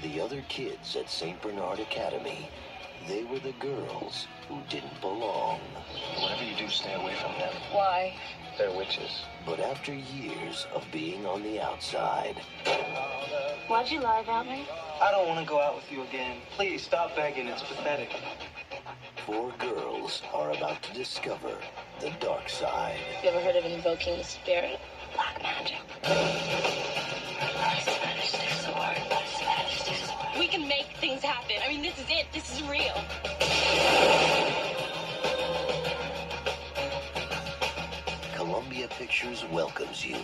the other kids at St. Bernard Academy, they were the girls who didn't belong. Whatever you do, stay away from them. Why? They're witches. But after years of being on the outside... Why'd you lie about me? I don't want to go out with you again. Please, stop begging. It's pathetic. 4 girls are about to discover the dark side. You ever heard of invoking the spirit? Black magic. We can make things happen. I mean, this is it. This is real. Columbia Pictures welcomes you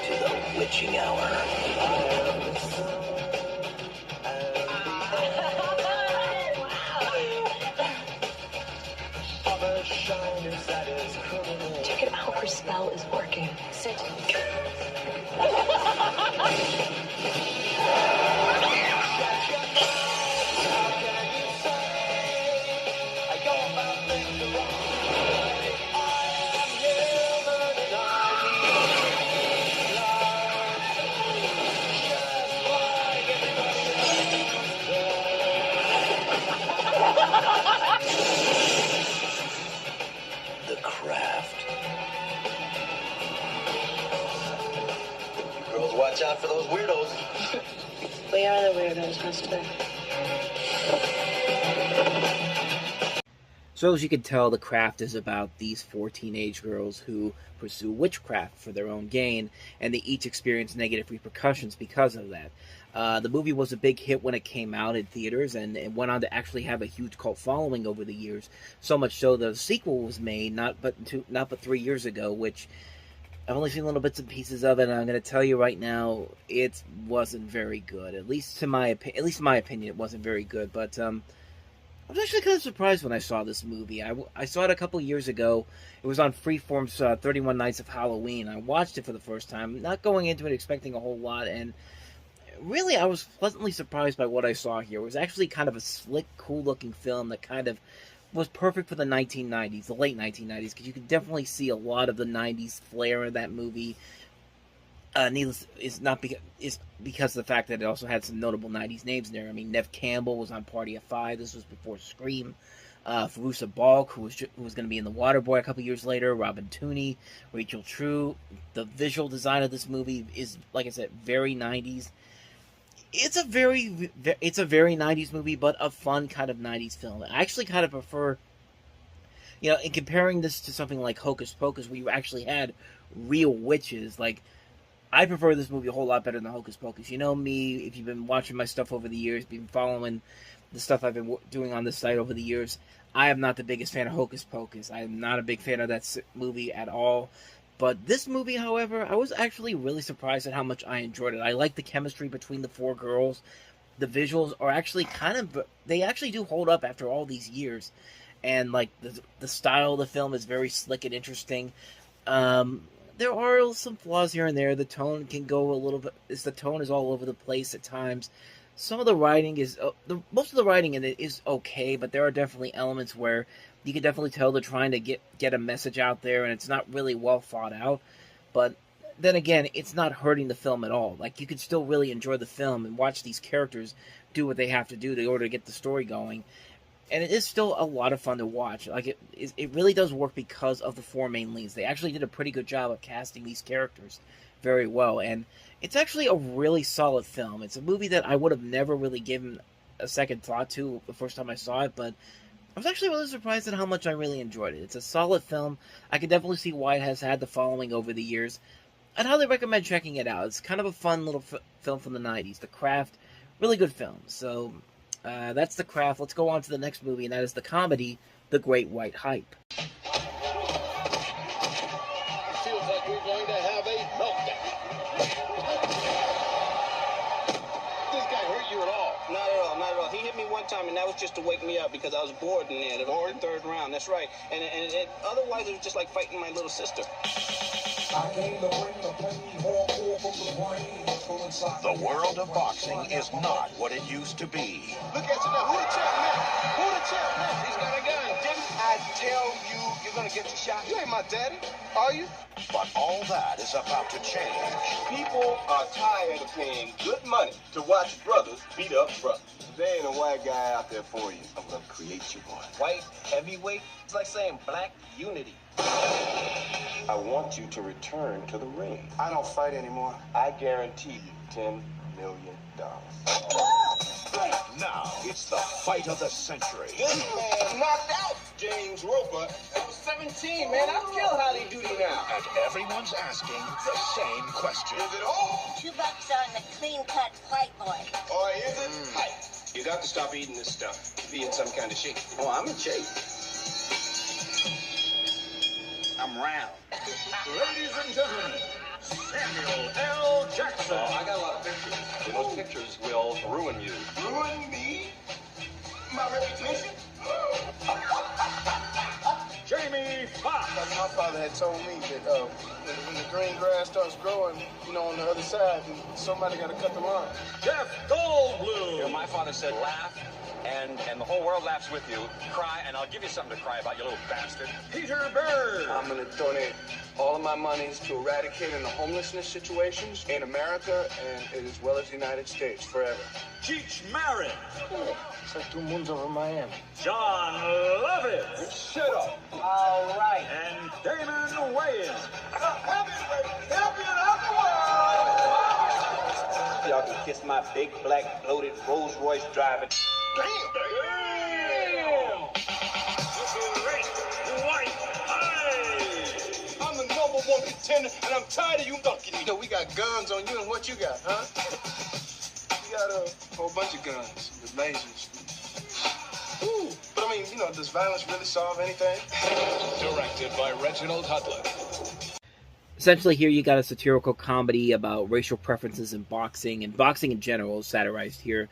to the witching hour. Check it out. Her spell is working. Sit. The Craft. You girls watch out for those weirdos. We are the weirdos, mister. So as you can tell, The Craft is about these 4 teenage girls who pursue witchcraft for their own gain, and they each experience negative repercussions because of that. The movie was a big hit when it came out in theaters, and it went on to actually have a huge cult following over the years. So much so the sequel was made not but 3 years ago, which I've only seen little bits and pieces of it, and I'm going to tell you right now, it wasn't very good. At least in my opinion, it wasn't very good. But I was actually kind of surprised when I saw this movie. I saw it a couple years ago. It was on Freeform's 31 Nights of Halloween. I watched it for the first time, not going into it expecting a whole lot, and really I was pleasantly surprised by what I saw here. It was actually kind of a slick, cool-looking film that kind of was perfect for the 1990s, the late 1990s, because you could definitely see a lot of the 90s flair in that movie. Needless is because of the fact that it also had some notable 90s names in there. I mean, Nev Campbell was on Party of Five. This was before Scream. Fairuza Balk, who was going to be in The Waterboy a couple years later. Robin Tooney, Rachel True. The visual design of this movie is, like I said, very 90s. It's a very 90s movie, but a fun kind of 90s film. I actually kind of prefer, in comparing this to something like Hocus Pocus, where you actually had real witches, like, I prefer this movie a whole lot better than Hocus Pocus. You know me, if you've been watching my stuff over the years, been following the stuff I've been doing on this site over the years, I am not the biggest fan of Hocus Pocus. I am not a big fan of that movie at all. But this movie, however, I was actually really surprised at how much I enjoyed it. I like the chemistry between the 4 girls. The visuals are actually they actually do hold up after all these years. And, like, the style of the film is very slick and interesting. There are some flaws here and there. The tone can go a little bit... The tone is all over the place at times. Some of the writing is... most of the writing in it is okay, but there are definitely elements where you can definitely tell they're trying to get a message out there, and it's not really well thought out. But then again, it's not hurting the film at all. Like, you could still really enjoy the film and watch these characters do what they have to do in order to get the story going. And it is still a lot of fun to watch. Like, it really does work because of the 4 main leads. They actually did a pretty good job of casting these characters very well. And it's actually a really solid film. It's a movie that I would have never really given a second thought to the first time I saw it. But I was actually really surprised at how much I really enjoyed it. It's a solid film. I can definitely see why it has had the following over the years. I'd highly recommend checking it out. It's kind of a fun little film from the 90s. The Craft, really good film. So... that's The Craft. Let's go on to the next movie, and that is the comedy, The Great White Hype. It feels like we're going to have a meltdown. This guy hurt you at all? Not at all, not at all. He hit me one time, and that was just to wake me up because I was bored in there. The third round, that's right. And otherwise, it was just like fighting my little sister. The world of boxing is not what it used to be. Look at you now. Who the champ now? Who the champ now? He's got a gun. I tell you, you're gonna get your shot. You ain't my daddy, are you? But all that is about to change. People are tired of paying good money to watch brothers beat up brothers. There ain't a white guy out there for you. I'm gonna create you one. White heavyweight? It's like saying black unity. I want you to return to the ring. I don't fight anymore. I guarantee you $10 million. Now, it's the fight of the century. This man knocked out James Roper at 17, man. I kill Holly Duty now. And everyone's asking the same question. Is it all? $2 on the clean-cut white boy. Or is it tight? You got to stop eating this stuff. Be in some kind of shape. Oh, I'm in shape. I'm round. Ladies and gentlemen, Samuel L. Jackson. I got a lot of pictures. And those pictures will ruin you. Ruin me? My reputation? Jamie Foxx. My father had told me that when the green grass starts growing, on the other side, somebody got to cut the line. Jeff Goldblum. My father said, laugh, and the whole world laughs with you. Cry, and I'll give you something to cry about, you little bastard. Peter Berg. I'm going to donate all of my monies to eradicating the homelessness situations in America and as well as the United States forever. Cheech Marin. It's like 2 moons over Miami. John Lovitz. Shut up. All right. And Damon Wayans. Y'all can kiss my big, black, bloated, Rolls Royce driving. Damn! Great White Eyes. I'm the #1 contender, and I'm tired of you ducking me. We got guns on you, and what you got, huh? You got a whole bunch of guns with lasers. Ooh, but I mean, does violence really solve anything? Directed by Reginald Hudlin. Essentially, here you got a satirical comedy about racial preferences in boxing, and boxing in general is satirized here.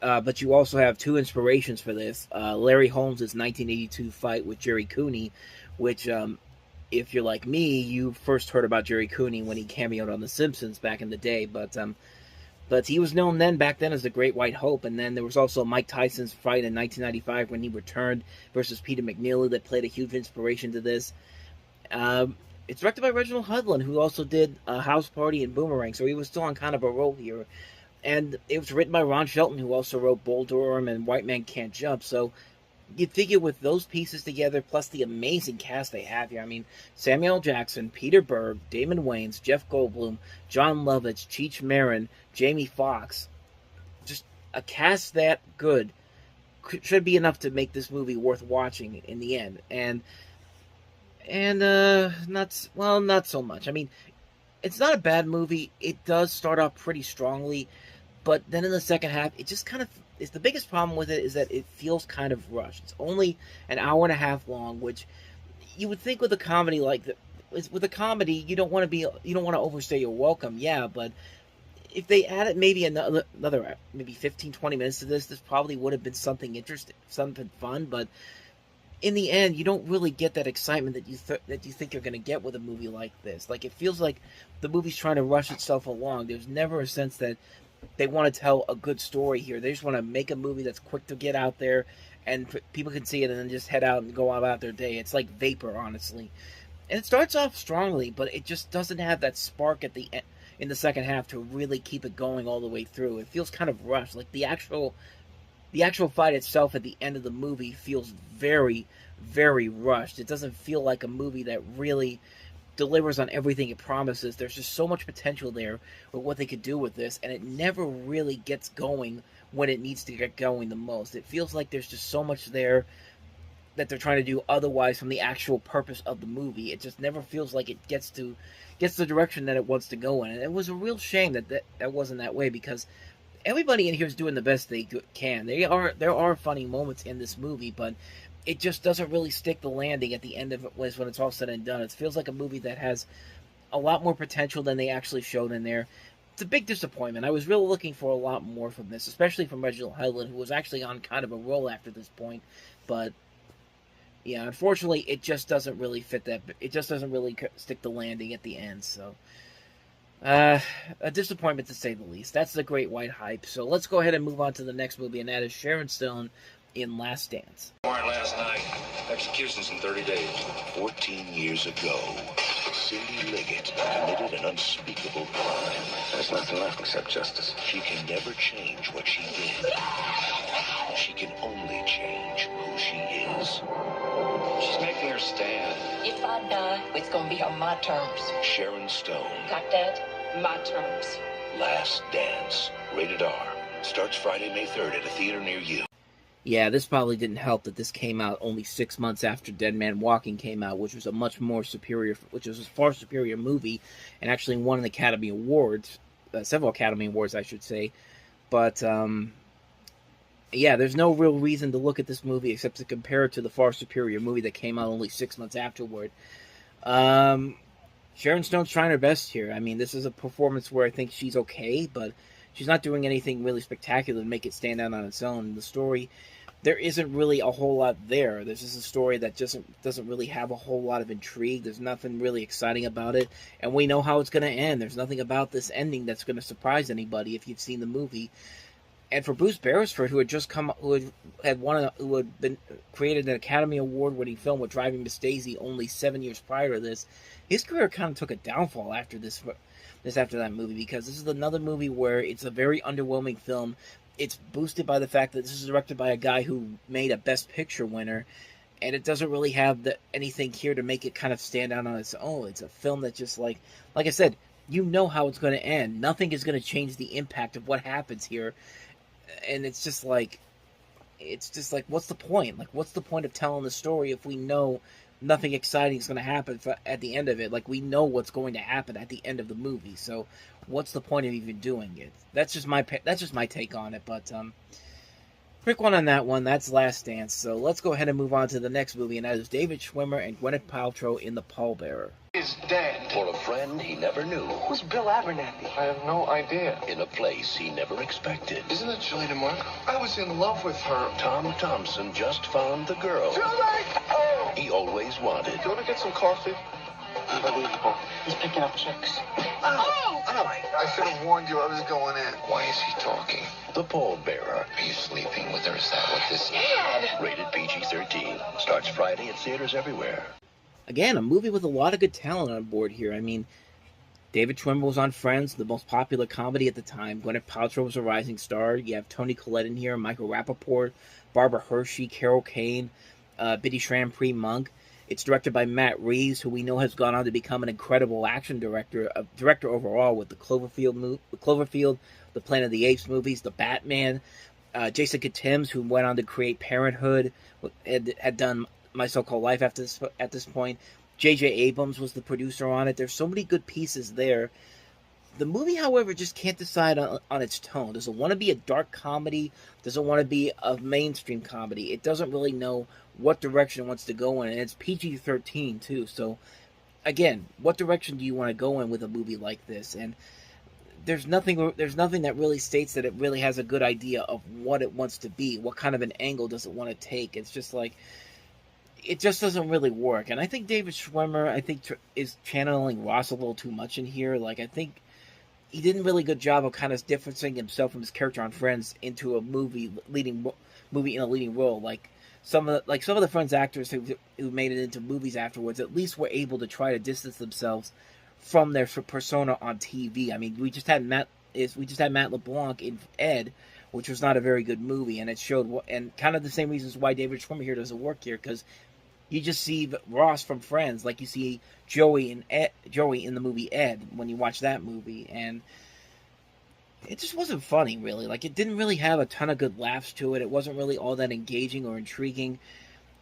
But you also have 2 inspirations for this. Larry Holmes' 1982 fight with Jerry Cooney, which, if you're like me, you first heard about Jerry Cooney when he cameoed on The Simpsons back in the day. But he was known back then as the Great White Hope. And then there was also Mike Tyson's fight in 1995 when he returned versus Peter McNeely that played a huge inspiration to this. It's directed by Reginald Hudlin, who also did House Party and Boomerang, so he was still on kind of a roll here. And it was written by Ron Shelton, who also wrote Bull Durham and White Man Can't Jump. So you'd figure with those pieces together, plus the amazing cast they have here. I mean, Samuel L. Jackson, Peter Berg, Damon Wayans, Jeff Goldblum, John Lovitz, Cheech Marin, Jamie Foxx. Just a cast that good should be enough to make this movie worth watching in the end. And not so much. I mean, it's not a bad movie. It does start off pretty strongly, but then in the second half, it just kind of is. The biggest problem with it is that it feels kind of rushed. It's only an hour and a half long, which you would think with a comedy like that. With a comedy, you don't want to overstay your welcome. Yeah, but if they added maybe another maybe 15-20 minutes to this probably would have been something interesting, something fun, but in the end, you don't really get that excitement that you think you're going to get with a movie like this. Like, it feels like the movie's trying to rush itself along. There's never a sense that they want to tell a good story here. They just want to make a movie that's quick to get out there, and people can see it and then just head out and go about their day. It's like vapor, honestly. And it starts off strongly, but it just doesn't have that spark at the end, in the second half, to really keep it going all the way through. It feels kind of rushed. Like, the actual fight itself at the end of the movie feels very, very rushed. It doesn't feel like a movie that really delivers on everything it promises. There's just so much potential there with what they could do with this, and it never really gets going when it needs to get going the most. It feels like there's just so much there that they're trying to do otherwise from the actual purpose of the movie. It just never feels like it gets the direction that it wants to go in. And it was a real shame that wasn't that way, because everybody in here is doing the best they can. There are funny moments in this movie, but it just doesn't really stick the landing at the end of it when it's all said and done. It feels like a movie that has a lot more potential than they actually showed in there. It's a big disappointment. I was really looking for a lot more from this, especially from Reginald Hudlin, who was actually on kind of a roll after this point. But yeah, unfortunately, it just doesn't really fit that. It just doesn't really stick the landing at the end. So a disappointment to say the least. That's the Great White Hype. So let's go ahead and move on to the next movie, and that is Sharon Stone, in Last Dance. Warrant last night. Execution's in 30 days. 14 years ago, Cindy Liggett committed an unspeakable crime. There's nothing left except justice. She can never change what she did. She can only change who she is. She's making her stand. If I die, it's gonna be on my terms. Sharon Stone, Got that? My terms. Last Dance, rated R. Starts Friday, May 3rd at a theater near you. Yeah, this probably didn't help that this came out only 6 months after Dead Man Walking came out, which was a far superior movie, and actually won an Academy Awards, several Academy Awards, I should say. But yeah, there's no real reason to look at this movie except to compare it to the far superior movie that came out only 6 months afterward. Sharon Stone's trying her best here. I mean, this is a performance where I think she's okay, but she's not doing anything really spectacular to make it stand out on its own. The story, there isn't really a whole lot there. There's just a story that doesn't really have a whole lot of intrigue. There's nothing really exciting about it, and we know how it's going to end. There's nothing about this ending that's going to surprise anybody if you've seen the movie. And for Bruce Beresford, who had been created an Academy Award-winning film with Driving Miss Daisy only 7 years prior to this, his career kind of took a downfall after that movie, because this is another movie where it's a very underwhelming film. It's boosted by the fact that this is directed by a guy who made a Best Picture winner, and it doesn't really have anything here to make it kind of stand out on its own. It's a film that just like I said, you know how it's going to end. Nothing is going to change the impact of what happens here. And it's just like, what's the point? Like, what's the point of telling the story if we know nothing exciting is going to happen at the end of it? Like, we know what's going to happen at the end of the movie. So, what's the point of even doing it? That's just my take on it. But quick one on that one. That's Last Dance. So let's go ahead and move on to the next movie, and that is David Schwimmer and Gwyneth Paltrow in The Pallbearer. Is dead. For a friend he never knew, Who's Bill Abernathy? I have no idea. in a place he never expected. Isn't it Julie DeMarco? I was in love with her. Tom Thompson just found the girl Oh! he always wanted. You want to get some coffee? Unbelievable. He's picking up chicks. I should have warned you I was going in. Why is he talking? The Pallbearer, Are you sleeping with her? Is that what this is? rated PG-13. Starts Friday at theaters everywhere. Again, a movie with a lot of good talent on board here. I mean, David Schwimmer was on Friends, the most popular comedy at the time. Gwyneth Paltrow was a rising star. You have Toni Collette in here, Michael Rappaport, Barbara Hershey, Carol Kane, Biddy Schramm-Monk. It's directed by Matt Reeves, who we know has gone on to become an incredible action director overall with the Cloverfield, the Planet of the Apes movies, the Batman. Jessica Timms, who went on to create Parenthood, had done My So-Called Life at this point. J.J. Abrams was the producer on it. There's so many good pieces there. The movie, however, just can't decide on its tone. Does it want to be a dark comedy? Does it want to be a mainstream comedy? It doesn't really know what direction it wants to go in, and it's PG-13 too. So, again, what direction do you want to go in with a movie like this? And there's nothing that really states that it really has a good idea of what it wants to be. What kind of an angle does it want to take? It's just like, it just doesn't really work. And I think David Schwimmer, is channeling Ross a little too much in here. Like, I think he did a really good job of kind of differencing himself from his character on Friends into a movie in a leading role. Like some of the Friends actors who made it into movies afterwards, at least were able to try to distance themselves from their persona on TV. I mean, we just had Matt LeBlanc in Ed, which was not a very good movie, and it showed and kind of the same reasons why David Schwimmer here doesn't work here, because you just see Ross from Friends, like you see Joey in the movie Ed when you watch that movie, and it just wasn't funny, really. Like, it didn't really have a ton of good laughs to it. It wasn't really all that engaging or intriguing.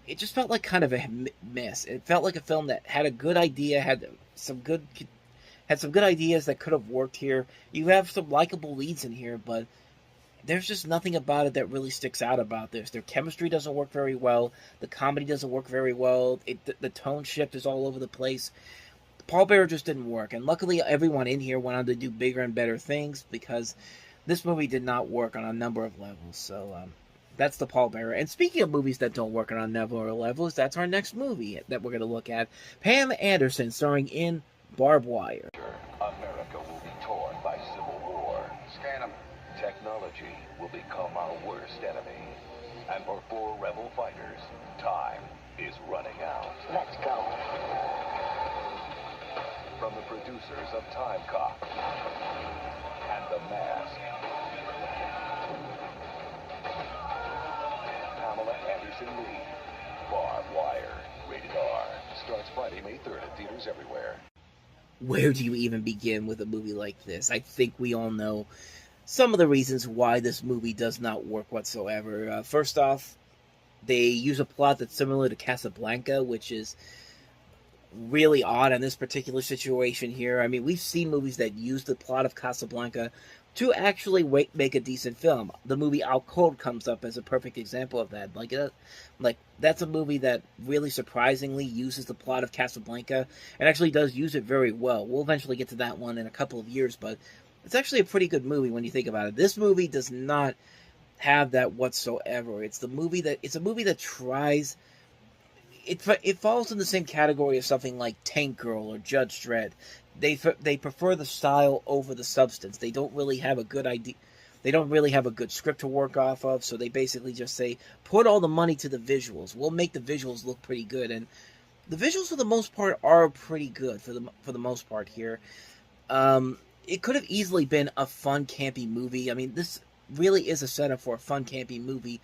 It just felt like kind of a mess. It felt like a film that had a good idea, had some good ideas that could have worked here. You have some likable leads in here, but there's just nothing about it that really sticks out about this. Their chemistry doesn't work very well. The comedy doesn't work very well. The tone shift is all over the place. The Pallbearer just didn't work. And luckily, everyone in here went on to do bigger and better things, because this movie did not work on a number of levels. So, that's The Pallbearer. And speaking of movies that don't work on a number of levels, that's our next movie that we're going to look at. Pam Anderson, starring in Barbed Wire. America will be torn by civil war. Scan him. Technology will become our worst enemy. And for 4 rebel fighters, time is running out. Let's go. From the producers of Time Cop and The Mask, Pamela Anderson Lee, Barbed Wire, rated R, starts Friday, May 3rd at theaters everywhere. Where do you even begin with a movie like this? I think we all know some of the reasons why this movie does not work whatsoever. First off, they use a plot that's similar to Casablanca, which is really odd in this particular situation here. I mean, we've seen movies that use the plot of Casablanca to actually make a decent film. The movie Out Cold comes up as a perfect example of that. Like that's a movie that really surprisingly uses the plot of Casablanca and actually does use it very well. We'll eventually get to that one in a couple of years, but it's actually a pretty good movie when you think about it. This movie does not have that whatsoever. It's a movie that tries. It falls in the same category as something like Tank Girl or Judge Dredd. They prefer the style over the substance. They don't really have a good idea. They don't really have a good script to work off of. So they basically just say, put all the money to the visuals. We'll make the visuals look pretty good, and the visuals for the most part are pretty good for the most part here. It could have easily been a fun, campy movie. I mean, this really is a setup for a fun, campy movie,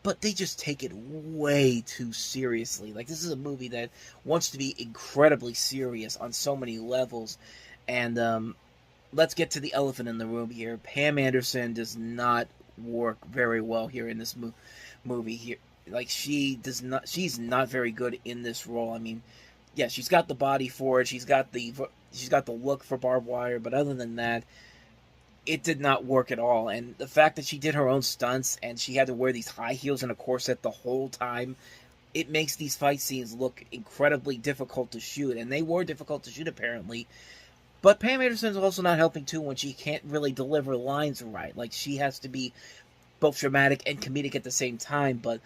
but they just take it way too seriously. Like, this is a movie that wants to be incredibly serious on so many levels, and let's get to the elephant in the room here. Pam Anderson does not work very well here in this movie here. Like, she's not very good in this role. I mean, yeah, she's got the body for it. She's got the look for Barbed Wire, but other than that, it did not work at all. And the fact that she did her own stunts and she had to wear these high heels and a corset the whole time, it makes these fight scenes look incredibly difficult to shoot. And they were difficult to shoot, apparently. But Pam Anderson's also not helping, too, when she can't really deliver lines right. Like, she has to be both dramatic and comedic at the same time, but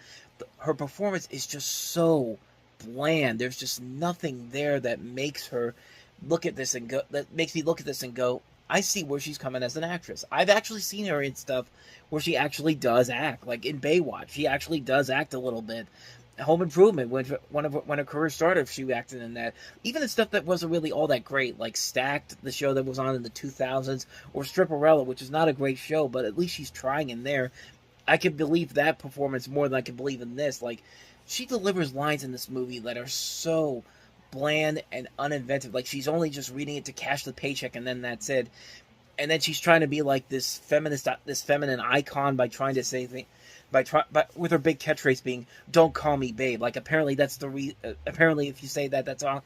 her performance is just so bland. There's just nothing there that makes her look at this and go. That makes me look at this and go, I see where she's coming as an actress. I've actually seen her in stuff where she actually does act, like in Baywatch. She actually does act a little bit. Home Improvement, when her career started, she acted in that. Even in stuff that wasn't really all that great, like Stacked, the show that was on in the 2000s, or Stripperella, which is not a great show, but at least she's trying in there. I can believe that performance more than I can believe in this. Like, she delivers lines in this movie that are so bland and uninventive. Like, she's only just reading it to cash the paycheck, and then that's it. And then she's trying to be like this feminine icon by trying to say things. With her big catchphrase being "Don't call me babe." Like, apparently that's apparently if you say that, that's all.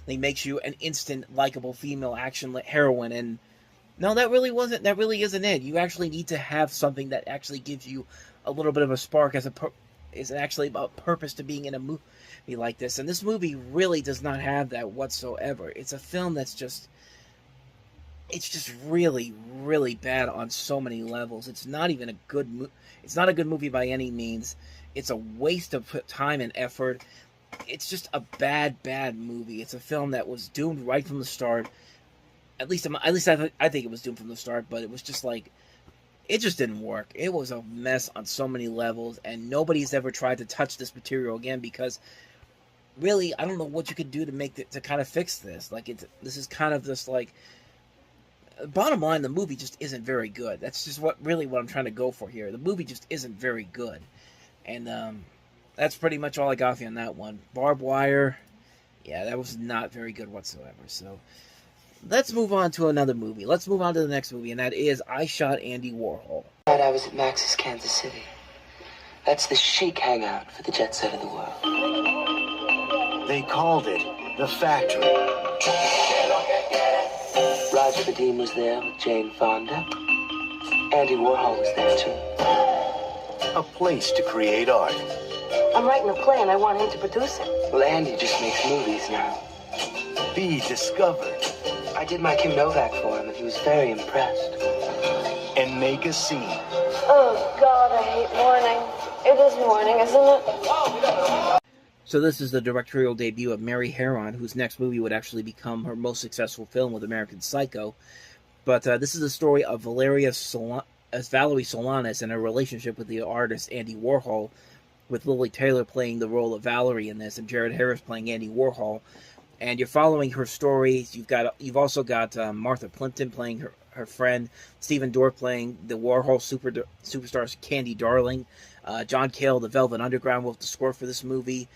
It makes you an instant likable female action heroine, and no, that really isn't it. You actually need to have something that actually gives you a little bit of a spark is actually about purpose to being in a movie like this. And this movie really does not have that whatsoever. It's a film that's just really, really bad on so many levels. It's not even a good It's not a good movie by any means. It's a waste of time and effort. It's just a bad movie. It's a film that was doomed right from the start. At least I think it was doomed from the start, but it was just like, it just didn't work. It was a mess on so many levels, and nobody's ever tried to touch this material again, because really, I don't know what you could do to kind of fix this. Like, this is kind of just like, bottom line, the movie just isn't very good. That's just what I'm trying to go for here. The movie just isn't very good. And that's pretty much all I got for you on that one. Barbed Wire, yeah, that was not very good whatsoever. So let's move on to another movie. Let's move on to the next movie, and that is I Shot Andy Warhol. I was at Max's Kansas City. That's the chic hangout for the jet set of the world. They called it the Factory. Roger Vadim was there with Jane Fonda. Andy Warhol was there too. A place to create art. I'm writing a play and I want him to produce it. Well, Andy just makes movies now. Be discovered. I did my Kim Novak for him and he was very impressed. And make a scene. Oh, God, I hate morning. It is morning, isn't it? So this is the directorial debut of Mary Harron, whose next movie would actually become her most successful film with American Psycho. But this is the story of Valerie Solanas and her relationship with the artist Andy Warhol, with Lily Taylor playing the role of Valerie in this, and Jared Harris playing Andy Warhol. And you're following her stories. You've also got Martha Plimpton playing her friend, Stephen Dorff playing the Warhol superstar Candy Darling, John Cale, the Velvet Underground, wrote the score for this movie.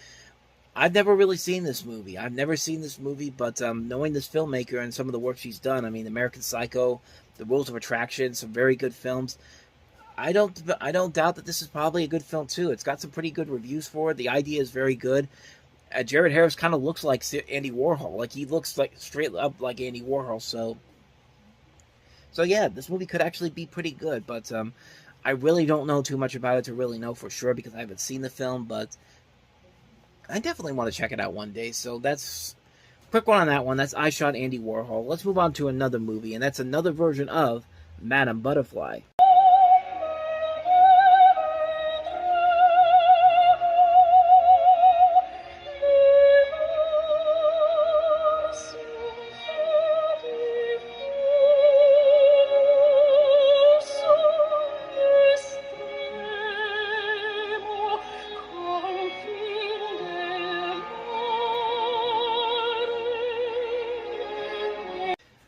I've never really seen this movie. But knowing this filmmaker and some of the work she's done, I mean, American Psycho, The Rules of Attraction, some very good films. I don't doubt that this is probably a good film too. It's got some pretty good reviews for it. The idea is very good. Jared Harris kind of looks like Andy Warhol. Like, he looks like straight up like Andy Warhol. So yeah, this movie could actually be pretty good. But I really don't know too much about it to really know for sure because I haven't seen the film. But I definitely want to check it out one day. So that's a quick one on that one. That's I Shot Andy Warhol. Let's move on to another movie, and that's another version of Madame Butterfly.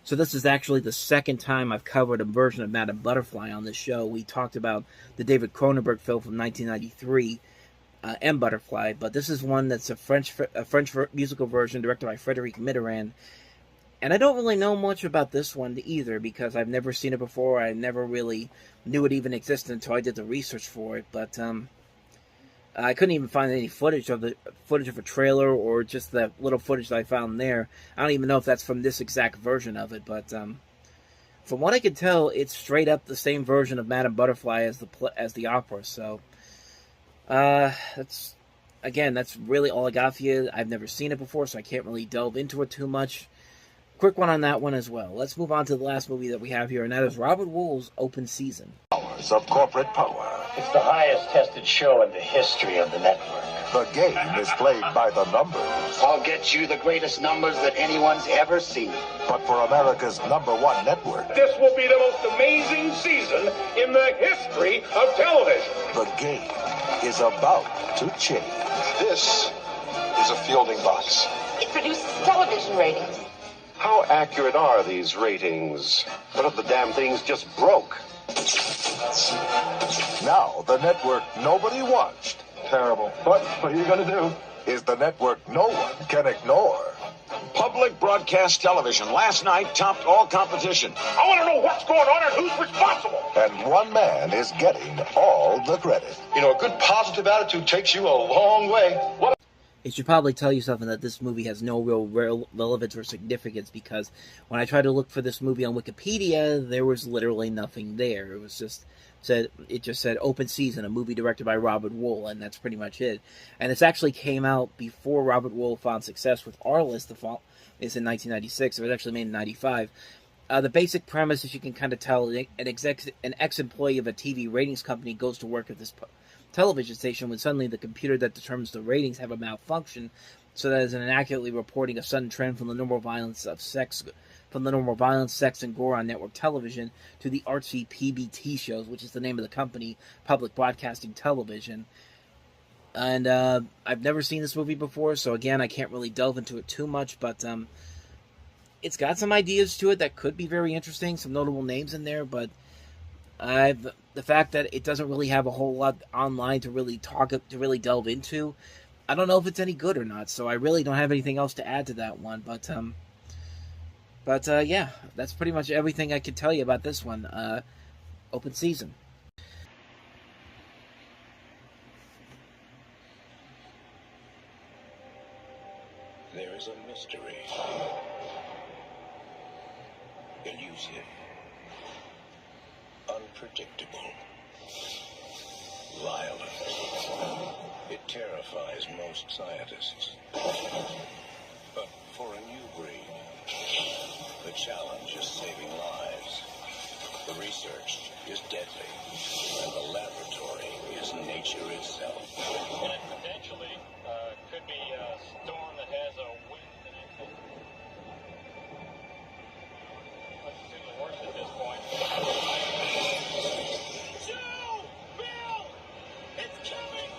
So this is actually the second time I've covered a version of Madame Butterfly on this show. We talked about the David Cronenberg film from 1993, M. Butterfly, but this is one that's a French musical version directed by Frédéric Mitterrand. And I don't really know much about this one either because I've never seen it before. I never really knew it even existed until I did the research for it. But I couldn't even find any footage of a trailer or just the little footage that I found there. I don't even know if that's from this exact version of it, but from what I can tell, it's straight up the same version of Madame Butterfly as the opera. So that's really all I got for you. I've never seen it before, so I can't really delve into it too much. Quick one on that one as well. Let's move on to the last movie that we have here, and that is Robert Wuhl's Open Season. Powers of corporate power. It's the highest tested show in the history of the network. The game is played by the numbers. I'll get you the greatest numbers that anyone's ever seen. But for America's #1 network, This will be the most amazing season in the history of television. the game is about to change. This is a fielding box. It produces television ratings. How accurate are these ratings? What if the damn things just broke? Now, the network nobody watched Terrible. What are you going to do? is the network no one can ignore. Public broadcast television last night topped all competition. I want to know what's going on and who's responsible. And one man is getting all the credit. You know, a good positive attitude takes you a long way. What? It should probably tell you something that this movie has no real relevance or significance because when I tried to look for this movie on Wikipedia, there was literally nothing there. It just said Open Season, a movie directed by Robert Wuhl, and that's pretty much it. And this actually came out before Robert Wuhl found success with Our List. The fall is in 1996. It was actually made in 95. The basic premise, as you can kind of tell, an ex-employee of a TV ratings company goes to work at this television station when suddenly the computer that determines the ratings have a malfunction, so that is inaccurately reporting a sudden trend from the normal violence, sex, and gore on network television to the artsy PBT shows, which is the name of the company, Public Broadcasting Television. And I've never seen this movie before, so again, I can't really delve into it too much, but it's got some ideas to it that could be very interesting, some notable names in there, but the fact that it doesn't really have a whole lot online to really delve into, I don't know if it's any good or not. So I really don't have anything else to add to that one. But yeah, that's pretty much everything I can tell you about this one. Open Season. There is a mystery. Elusive. Unpredictable. Violent. It terrifies most scientists. But for a new breed, the challenge is saving lives. The research is deadly, and the laboratory is nature itself. And it potentially could be a storm that has a wind in it. Let's assume the worst at this point. Joe! Bill! It's coming!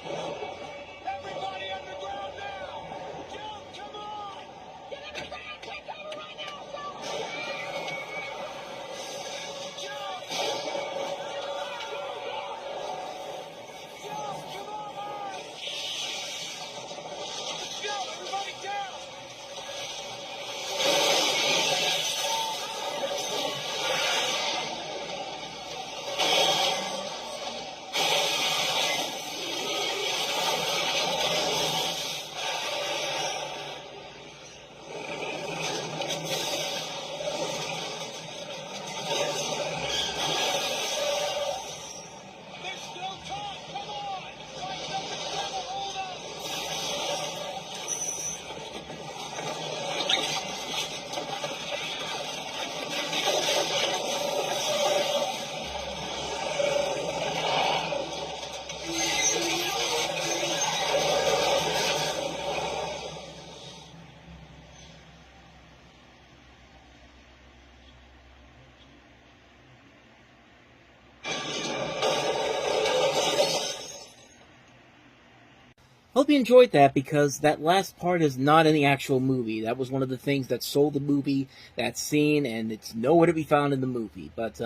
hope you enjoyed that, because that last part is not in the actual movie. That was one of the things that sold the movie, that scene, and it's nowhere to be found in the movie. But,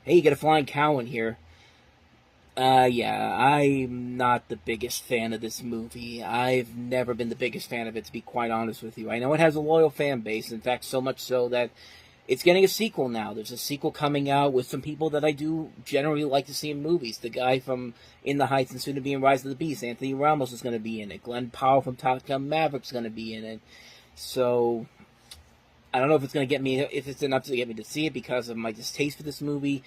hey, you get a flying cow in here. Yeah, I'm not the biggest fan of this movie. I've never been the biggest fan of it, to be quite honest with you. I know it has a loyal fan base, in fact, so much so that it's getting a sequel now. There's a sequel coming out with some people that I do generally like to see in movies. The guy from In the Heights and soon to be in Rise of the Beast, Anthony Ramos, is going to be in it. Glenn Powell from Top Gun Maverick is going to be in it. So, I don't know if it's going to get me, if it's enough to get me to see it because of my distaste for this movie.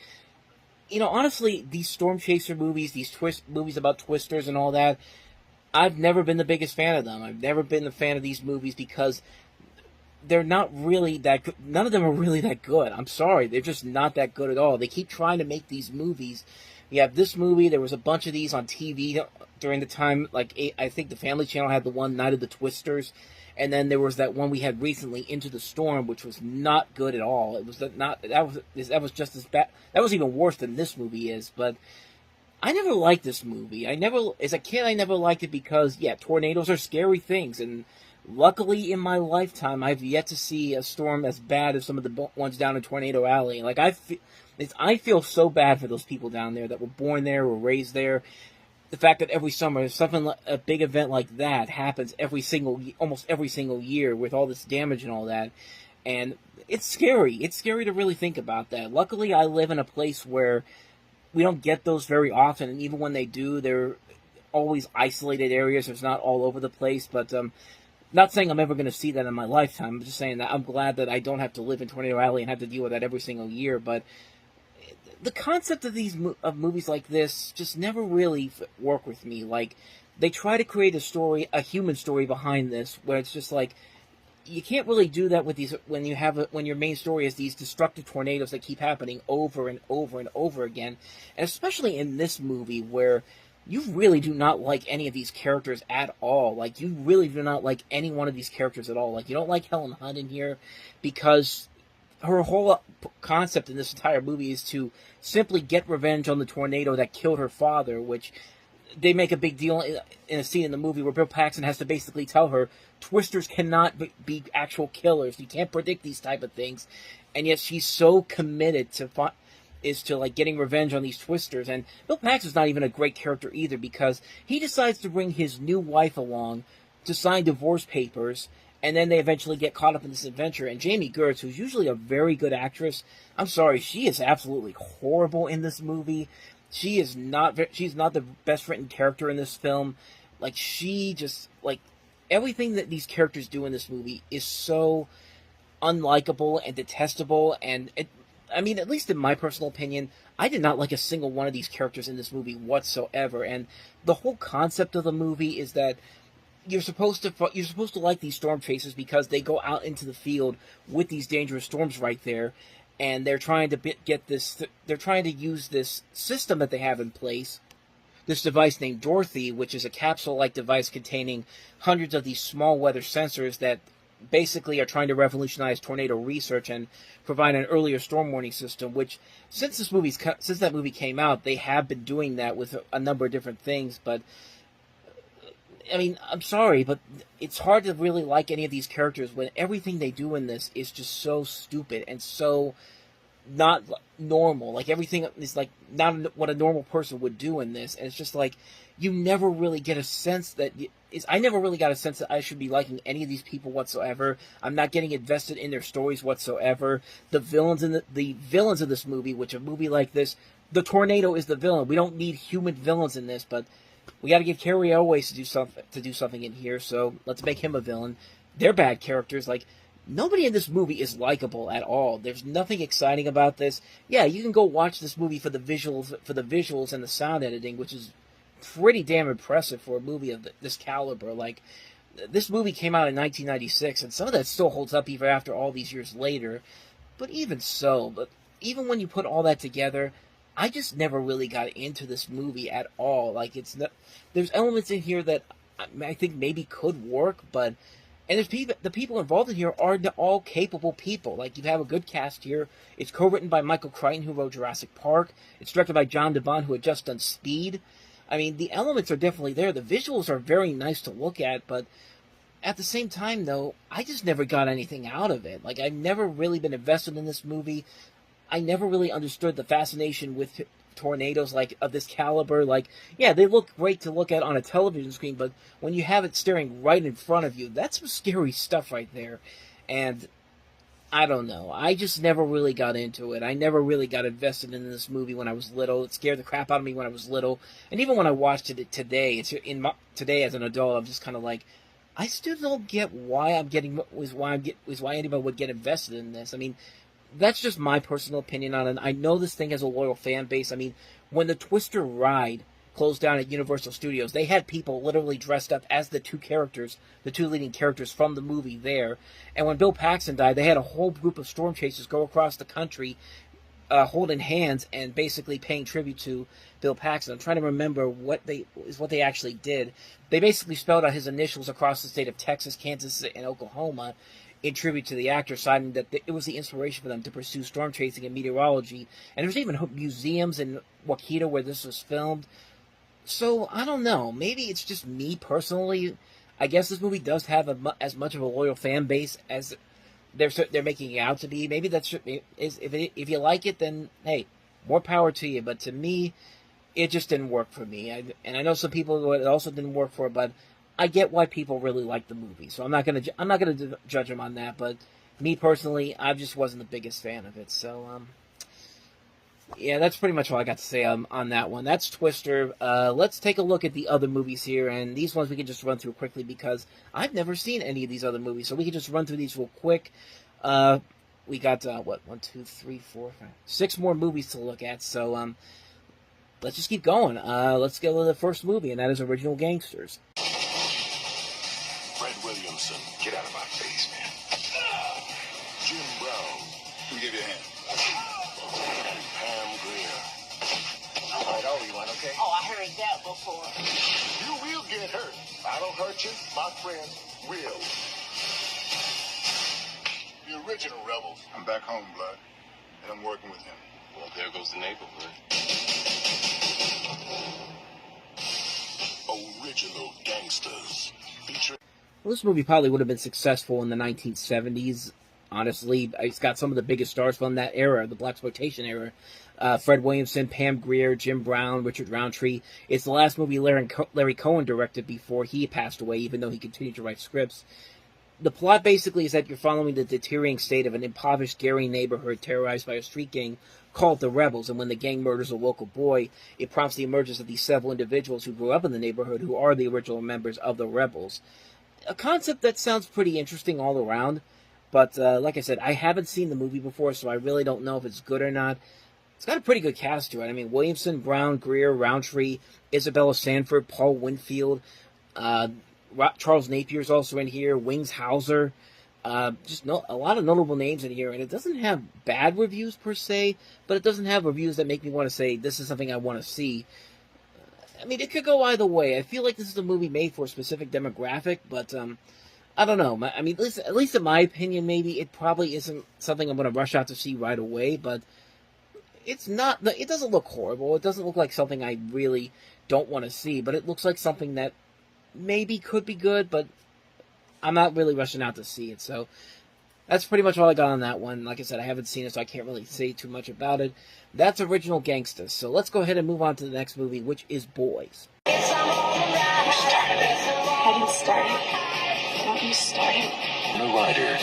You know, honestly, these Storm Chaser movies, these movies about twisters and all that, I've never been the biggest fan of them. I've never been a fan of these movies because they're not really that good. None of them are really that good. I'm sorry. They're just not that good at all. They keep trying to make these movies. You have this movie. There was a bunch of these on TV during the time. Like, I think the Family Channel had the one, Night of the Twisters. And then there was that one we had recently, Into the Storm, which was not good at all. It was that was just as bad. That was even worse than this movie is. But I never liked this movie. As a kid, I never liked it because, yeah, tornadoes are scary things. And luckily, in my lifetime, I've yet to see a storm as bad as some of the ones down in Tornado Alley. Like, I feel so bad for those people down there that were born there, were raised there. The fact that every summer, a big event like that happens almost every single year with all this damage and all that. And it's scary. It's scary to really think about that. Luckily, I live in a place where we don't get those very often. And even when they do, they're always isolated areas. It's not all over the place. But, not saying I'm ever going to see that in my lifetime. I'm just saying that I'm glad that I don't have to live in Tornado Alley and have to deal with that every single year. But the concept of these movies like this just never really work with me. Like, they try to create a human story behind this, where it's just like, you can't really do that with these when your main story is these destructive tornadoes that keep happening over and over and over again, and especially in this movie where you really do not like any of these characters at all. Like, you really do not like any one of these characters at all. Like, you don't like Helen Hunt in here because her whole concept in this entire movie is to simply get revenge on the tornado that killed her father, which they make a big deal in a scene in the movie where Bill Paxton has to basically tell her, twisters cannot be actual killers. You can't predict these type of things. And yet she's so committed to getting revenge on these twisters. And Bill Paxton's not even a great character either, because he decides to bring his new wife along to sign divorce papers, and then they eventually get caught up in this adventure. And Jamie Gertz, who's usually a very good actress, I'm sorry, she is absolutely horrible in this movie. She's not the best written character in this film. Like, everything that these characters do in this movie is so unlikable and detestable. And at least in my personal opinion, I did not like a single one of these characters in this movie whatsoever. And the whole concept of the movie is that you're supposed to like these storm chasers because they go out into the field with these dangerous storms right there, and they're trying to use this system that they have in place, this device named Dorothy, which is a capsule-like device containing hundreds of these small weather sensors that basically are trying to revolutionize tornado research and provide an earlier storm warning system, which since that movie came out, they have been doing that with a number of different things. But I mean, I'm sorry, but it's hard to really like any of these characters when everything they do in this is just so stupid and so not normal. Like, everything is like not what a normal person would do in this, and it's just like you never really get a sense that I never really got a sense that I should be liking any of these people whatsoever. I'm not getting invested in their stories whatsoever. The villains of this movie, which a movie like this, the tornado is the villain. We don't need human villains in this, but we got to give Carrie Elways to do something in here, so let's make him a villain. They're bad characters. Like, nobody in this movie is likable at all. There's nothing exciting about this. Yeah, you can go watch this movie for the visuals and the sound editing, which is pretty damn impressive for a movie of this caliber. Like, this movie came out in 1996, and some of that still holds up even after all these years later. But even when you put all that together, I just never really got into this movie at all. Like, there's elements in here that I think maybe could work, but the people involved in here are all capable people. Like, you have a good cast here. It's co-written by Michael Crichton, who wrote Jurassic Park. It's directed by John DeBon, who had just done Speed. I mean, the elements are definitely there. The visuals are very nice to look at, but at the same time, though, I just never got anything out of it. Like, I've never really been invested in this movie. I never really understood the fascination with tornadoes, like, of this caliber. Like, yeah, they look great to look at on a television screen, but when you have it staring right in front of you, that's some scary stuff right there. And I don't know. I just never really got into it. I never really got invested in this movie when I was little. It scared the crap out of me when I was little. And even when I watched it today, today as an adult, I'm just kind of like, I still don't get why why anybody would get invested in this. I mean, that's just my personal opinion on it. I know this thing has a loyal fan base. I mean, when the Twister ride closed down at Universal Studios, they had people literally dressed up as the two leading characters from the movie there. And when Bill Paxton died, they had a whole group of storm chasers go across the country, holding hands and basically paying tribute to Bill Paxton. I'm trying to remember what they actually did. They basically spelled out his initials across the state of Texas, Kansas, and Oklahoma in tribute to the actor, citing that it was the inspiration for them to pursue storm chasing and meteorology. And there's even museums in Waukita where this was filmed. So, I don't know. Maybe it's just me personally. I guess this movie does have as much of a loyal fan base as they're making it out to be. Maybe that's if you like it, then hey, more power to you. But to me, it just didn't work for me. And I know some people it also didn't work for, but I get why people really like the movie. So I'm not gonna judge them on that. But me personally, I just wasn't the biggest fan of it. So yeah, that's pretty much all I got to say on that one. That's Twister. Let's take a look at the other movies here, and these ones we can just run through quickly because I've never seen any of these other movies, so we can just run through these real quick. We got, 6 more movies to look at, so let's just keep going. Let's go to the first movie, and that is Original Gangsters. Fred Williamson. Get out of my face, man. Jim Brown. Let me give you a hand. Okay. Oh, I heard that before. You will get hurt. I don't hurt you. My friend will. The original rebels. I'm back home, Blood. And I'm working with him. Well, there goes the neighborhood. Original Gangsters. Well, this movie probably would have been successful in the 1970s. Honestly, it's got some of the biggest stars from that era, the blaxploitation era. Fred Williamson, Pam Grier, Jim Brown, Richard Roundtree. It's the last movie Larry Cohen directed before he passed away, even though he continued to write scripts. The plot basically is that you're following the deteriorating state of an impoverished Gary neighborhood terrorized by a street gang called the Rebels, and when the gang murders a local boy, it prompts the emergence of these several individuals who grew up in the neighborhood who are the original members of the Rebels. A concept that sounds pretty interesting all around, but like I said, I haven't seen the movie before, so I really don't know if it's good or not. It's got a pretty good cast to it. I mean, Williamson, Brown, Grier, Roundtree, Isabella Sanford, Paul Winfield, Charles Napier's also in here, Wings Hauser, a lot of notable names in here, and it doesn't have bad reviews per se, but it doesn't have reviews that make me want to say, this is something I want to see. I mean, it could go either way. I feel like this is a movie made for a specific demographic, but I don't know. I mean, at least in my opinion, maybe it probably isn't something I'm going to rush out to see right away, but it's not. It doesn't look horrible. It doesn't look like something I really don't want to see, but it looks like something that maybe could be good, but I'm not really rushing out to see it. So that's pretty much all I got on that one. Like I said, I haven't seen it, so I can't really say too much about it. That's Original Gangsters. So let's go ahead and move on to the next movie, which is Boys. You started it. I didn't start it. Don't you start it. The writer,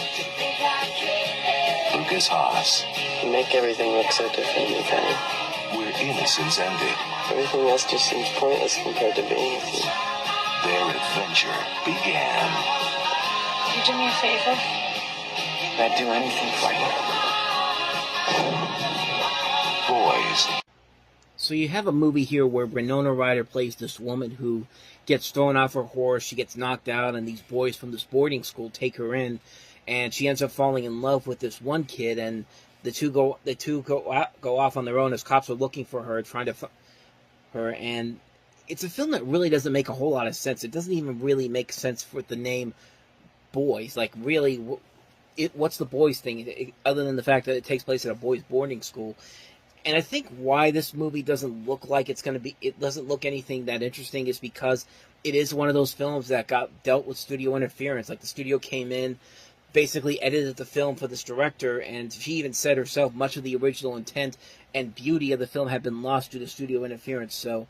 Lucas Haas. You make everything look so different, Lieutenant. Where innocence ended. Everything else just seems pointless compared to being with you. Their adventure began. Would you do me a favor? I'd do anything for you. Boys. So you have a movie here where Winona Ryder plays this woman who gets thrown off her horse, she gets knocked out, and these boys from this boarding school take her in, and she ends up falling in love with this one kid, and the two go off on their own as cops are looking for her, trying to find her, and it's a film that really doesn't make a whole lot of sense. It doesn't even really make sense for the name Boys. Like, really, what's the boys thing, other than the fact that it takes place at a boys' boarding school? And I think why this movie doesn't look like it's going to be, it doesn't look anything that interesting, is because it is one of those films that got dealt with studio interference. Like, the studio came in, basically edited the film for this director, and she even said herself much of the original intent and beauty of the film had been lost due to studio interference. So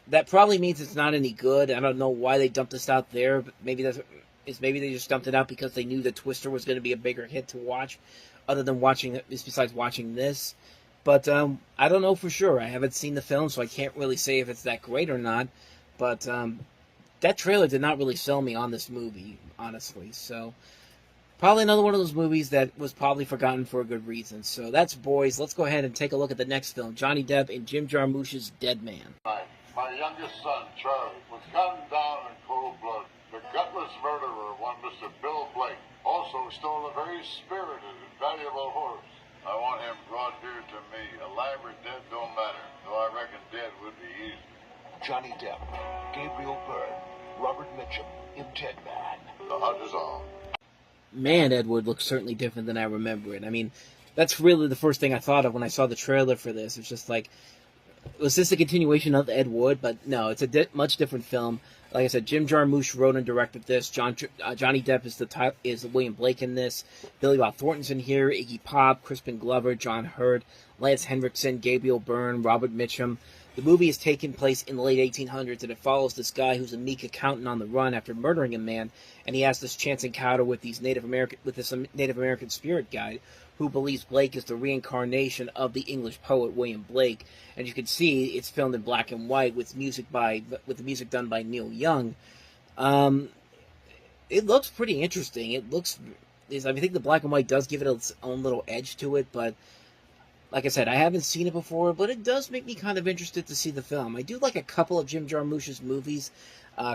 that probably means it's not any good. I don't know why they dumped this out there, but maybe they just dumped it out because they knew that Twister was going to be a bigger hit to watch, other than besides watching this. But I don't know for sure. I haven't seen the film, so I can't really say if it's that great or not. But that trailer did not really sell me on this movie, honestly. So probably another one of those movies that was probably forgotten for a good reason. So that's Boys. Let's go ahead and take a look at the next film, Johnny Depp in Jim Jarmusch's Dead Man. My youngest son, Charlie, was gunned down in cold blood. The gutless murderer, one Mr. Bill Blake, also stole a very spirited and valuable horse. I want him brought here to me. Alive or dead don't matter, though I reckon dead would be easy. Johnny Depp, Gabriel Byrne, Robert Mitchum in Dead Man. The hunt is on. Man, Ed Wood looks certainly different than I remember it. I mean, that's really the first thing I thought of when I saw the trailer for this. It's just like, was this a continuation of Ed Wood? But no, it's a much different film. Like I said, Jim Jarmusch wrote and directed this. Johnny Depp is William Blake in this. Billy Bob Thornton's in here. Iggy Pop, Crispin Glover, John Hurt, Lance Henriksen, Gabriel Byrne, Robert Mitchum. The movie is taking place in the late 1800s, and it follows this guy who's a meek accountant on the run after murdering a man, and he has this chance encounter with this Native American spirit guide who believes Blake is the reincarnation of the English poet William Blake. And you can see it's filmed in black and white with the music done by Neil Young. It looks pretty interesting. I think the black and white does give it its own little edge to it, but like I said, I haven't seen it before, but it does make me kind of interested to see the film. I do like a couple of Jim Jarmusch's movies.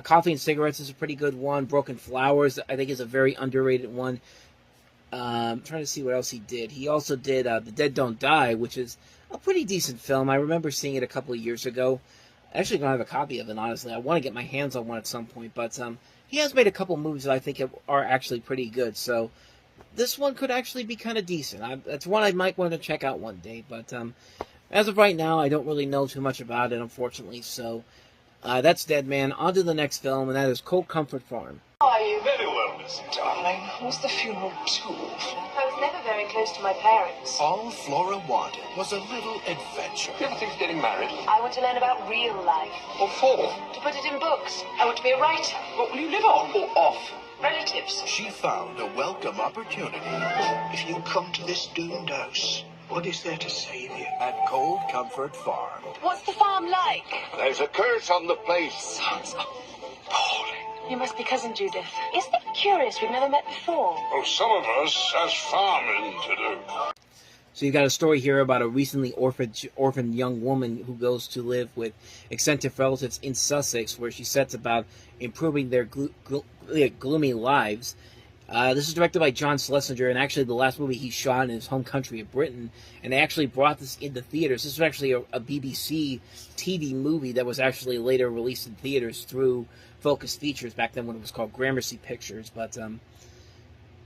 Coffee and Cigarettes is a pretty good one. Broken Flowers, I think, is a very underrated one. I'm trying to see what else he did. He also did The Dead Don't Die, which is a pretty decent film. I remember seeing it a couple of years ago. I actually don't have a copy of it, honestly. I want to get my hands on one at some point, but he has made a couple movies that I think are actually pretty good, so this one could actually be kind of decent. That's one I might want to check out one day, but as of right now, I don't really know too much about it, unfortunately, so that's Dead Man. On to the next film, and that is Cold Comfort Farm. How are you? Very well, Miss Darling. Was the funeral too? I was never very close to my parents. All Flora wanted was a little adventure. You ever think of getting married? I want to learn about real life. What for? To put it in books. I want to be a writer. What will you live on or off? Relatives. She found a welcome opportunity. If you come to this doomed house, what is there to save you? At Cold Comfort Farm. What's the farm like? There's a curse on the place. Sounds appalling. You must be cousin Judith. Isn't it curious we've never met before? Well, some of us has farming to do. So you've got a story here about a recently orphaned young woman who goes to live with eccentric relatives in Sussex, where she sets about improving their gloomy lives. This is directed by John Schlesinger, and actually the last movie he shot in his home country of Britain, and they actually brought this into theaters. This was actually a BBC TV movie that was actually later released in theaters through Focus Features, back then when it was called Gramercy Pictures, but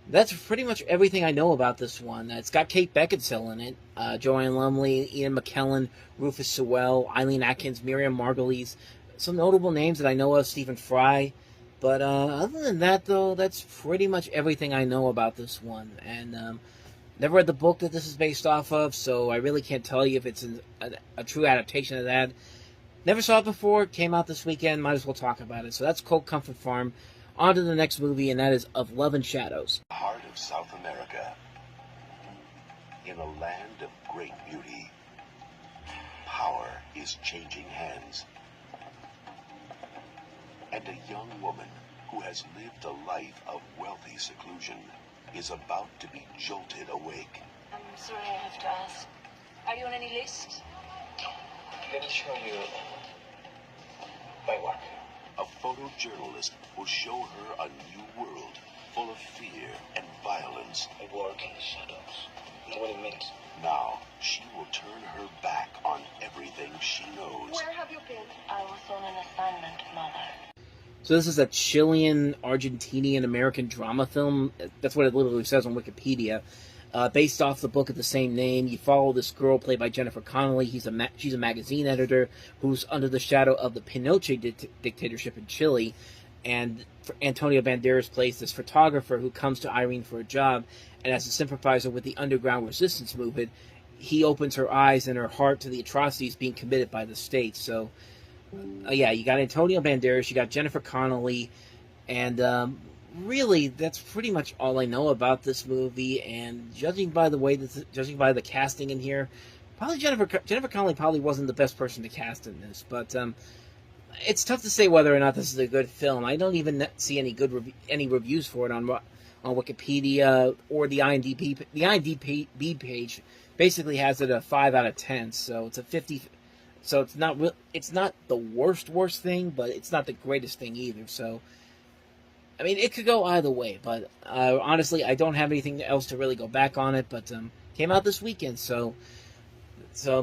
that's pretty much everything I know about this one. It's got Kate Beckinsale in it, Joanne Lumley, Ian McKellen, Rufus Sewell, Eileen Atkins, Miriam Margolyes, some notable names that I know of, Stephen Fry. But other than that, though, that's pretty much everything I know about this one. And never read the book that this is based off of, so I really can't tell you if it's a true adaptation of that. Never saw it before, came out this weekend, might as well talk about it. So that's Cold Comfort Farm. On to the next movie, and that is Of Love and Shadows. Heart of South America. In a land of great beauty, power is changing hands. And a young woman who has lived a life of wealthy seclusion is about to be jolted awake. I'm sorry I have to ask. Are you on any list? Let me show you my work. A photojournalist will show her a new world full of fear and violence. I work in the shadows. You know what it means? Now, she will turn her back on everything she knows. Where have you been? I was on an assignment, Mother. So this is a Chilean, Argentinian, American drama film. That's what it literally says on Wikipedia. based off the book of the same name. You follow this girl played by Jennifer Connelly. She's a magazine editor who's under the shadow of the Pinochet dictatorship in Chile. And Antonio Banderas plays this photographer who comes to Irene for a job, and as a sympathizer with the underground resistance movement, he opens her eyes and her heart to the atrocities being committed by the state. So, yeah, you got Antonio Banderas, you got Jennifer Connelly, and really, that's pretty much all I know about this movie. And judging by the casting in here, probably Jennifer Connelly probably wasn't the best person to cast in this, but it's tough to say whether or not this is a good film. I don't even see any reviews for it on Wikipedia or the IMDb. The IMDb page basically has it a 5 out of 10, so it's a 50. So it's not the worst thing, but it's not the greatest thing either. So, I mean, it could go either way. But honestly, I don't have anything else to really go back on it. But came out this weekend, so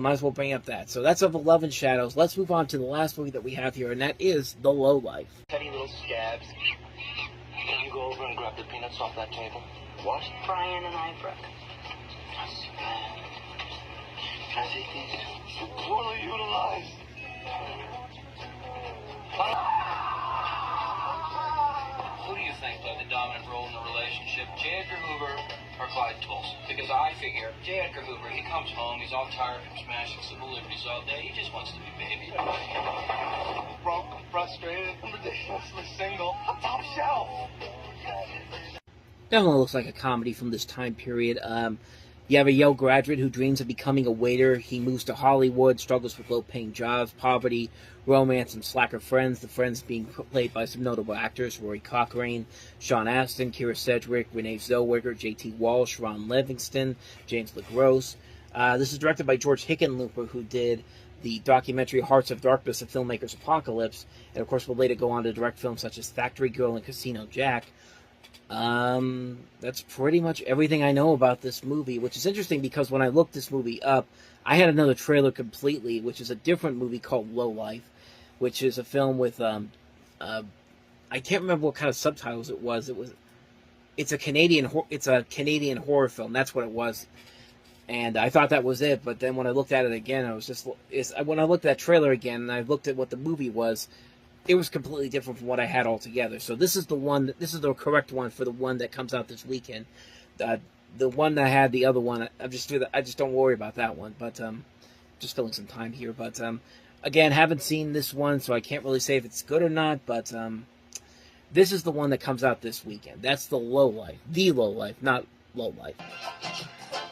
might as well bring up that. So that's Of Love and Shadows. Let's move on to the last movie that we have here, and that is The Lowlife. Petty little scabs. Can you go over and grab the peanuts off that table? What? Brian and I, Brooke. Can I take these? So poorly utilized. Who do you think played the dominant role in the relationship, J. Edgar Hoover or Clyde Tolson? Because I figure J. Edgar Hoover, he comes home, he's all tired from smashing civil liberties all day, he just wants to be baby. Broke, frustrated, and ridiculously single. I'm top shelf. Definitely looks like a comedy from this time period. You have a Yale graduate who dreams of becoming a waiter. He moves to Hollywood, struggles with low-paying jobs, poverty, romance, and slacker friends. The friends being played by some notable actors: Rory Cochrane, Sean Astin, Kira Sedgwick, Renee Zellweger, J.T. Walsh, Ron Livingston, James LaGrosse. This is directed by George Hickenlooper, who did the documentary Hearts of Darkness, A Filmmaker's Apocalypse, and of course will later go on to direct films such as Factory Girl and Casino Jack. That's pretty much everything I know about this movie, which is interesting because when I looked this movie up, I had another trailer completely, which is a different movie called Lowlife, which is a film with, I can't remember what kind of subtitles it was. It's a Canadian horror film. That's what it was. And I thought that was it, but then when I looked at it again, when I looked at that trailer again and I looked at what the movie was, it was completely different from what I had altogether. So this is the correct one for the one that comes out this weekend. The one that had the other one, I just don't worry about that one. But just filling some time here. But again, haven't seen this one, so I can't really say if it's good or not. But this is the one that comes out this weekend. That's The Lowlife, not Lowlife.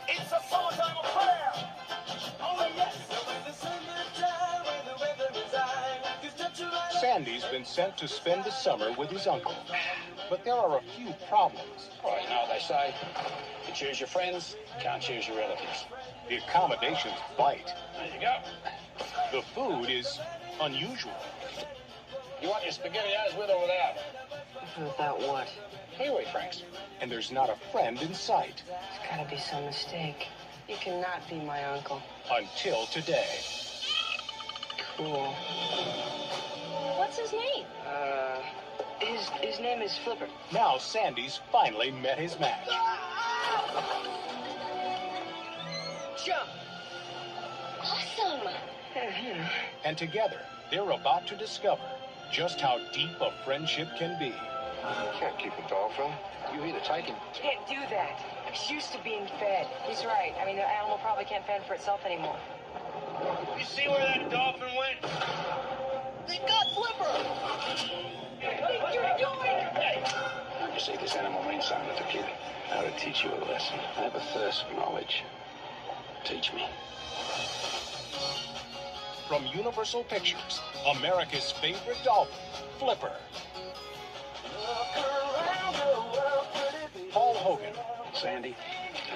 It's a summertime affair. Oh yes. Sandy's been sent to spend the summer with his uncle. But there are a few problems. Well, you know what they say. You choose your friends, can't choose your relatives. The accommodations bite. There you go. The food is unusual. You want your spaghettios with or without? Without what? Kiwi Franks. And there's not a friend in sight. There's gotta be some mistake. You cannot be my uncle. Until today. Cool. What's his name? His name is Flipper. Now Sandy's finally met his match. Jump. Awesome. And together, they're about to discover just how deep a friendship can be. You can't keep a dolphin. You either take him. Can't do that. It's used to being fed. He's right. I mean, the animal probably can't fend for itself anymore. You see where that dolphin went? They got Flipper! What are you doing? Hey! You see, this animal means something to the kid. How to teach you a lesson. I have a thirst for knowledge. Teach me. From Universal Pictures, America's favorite dolphin, Flipper. Paul Hogan. Sandy,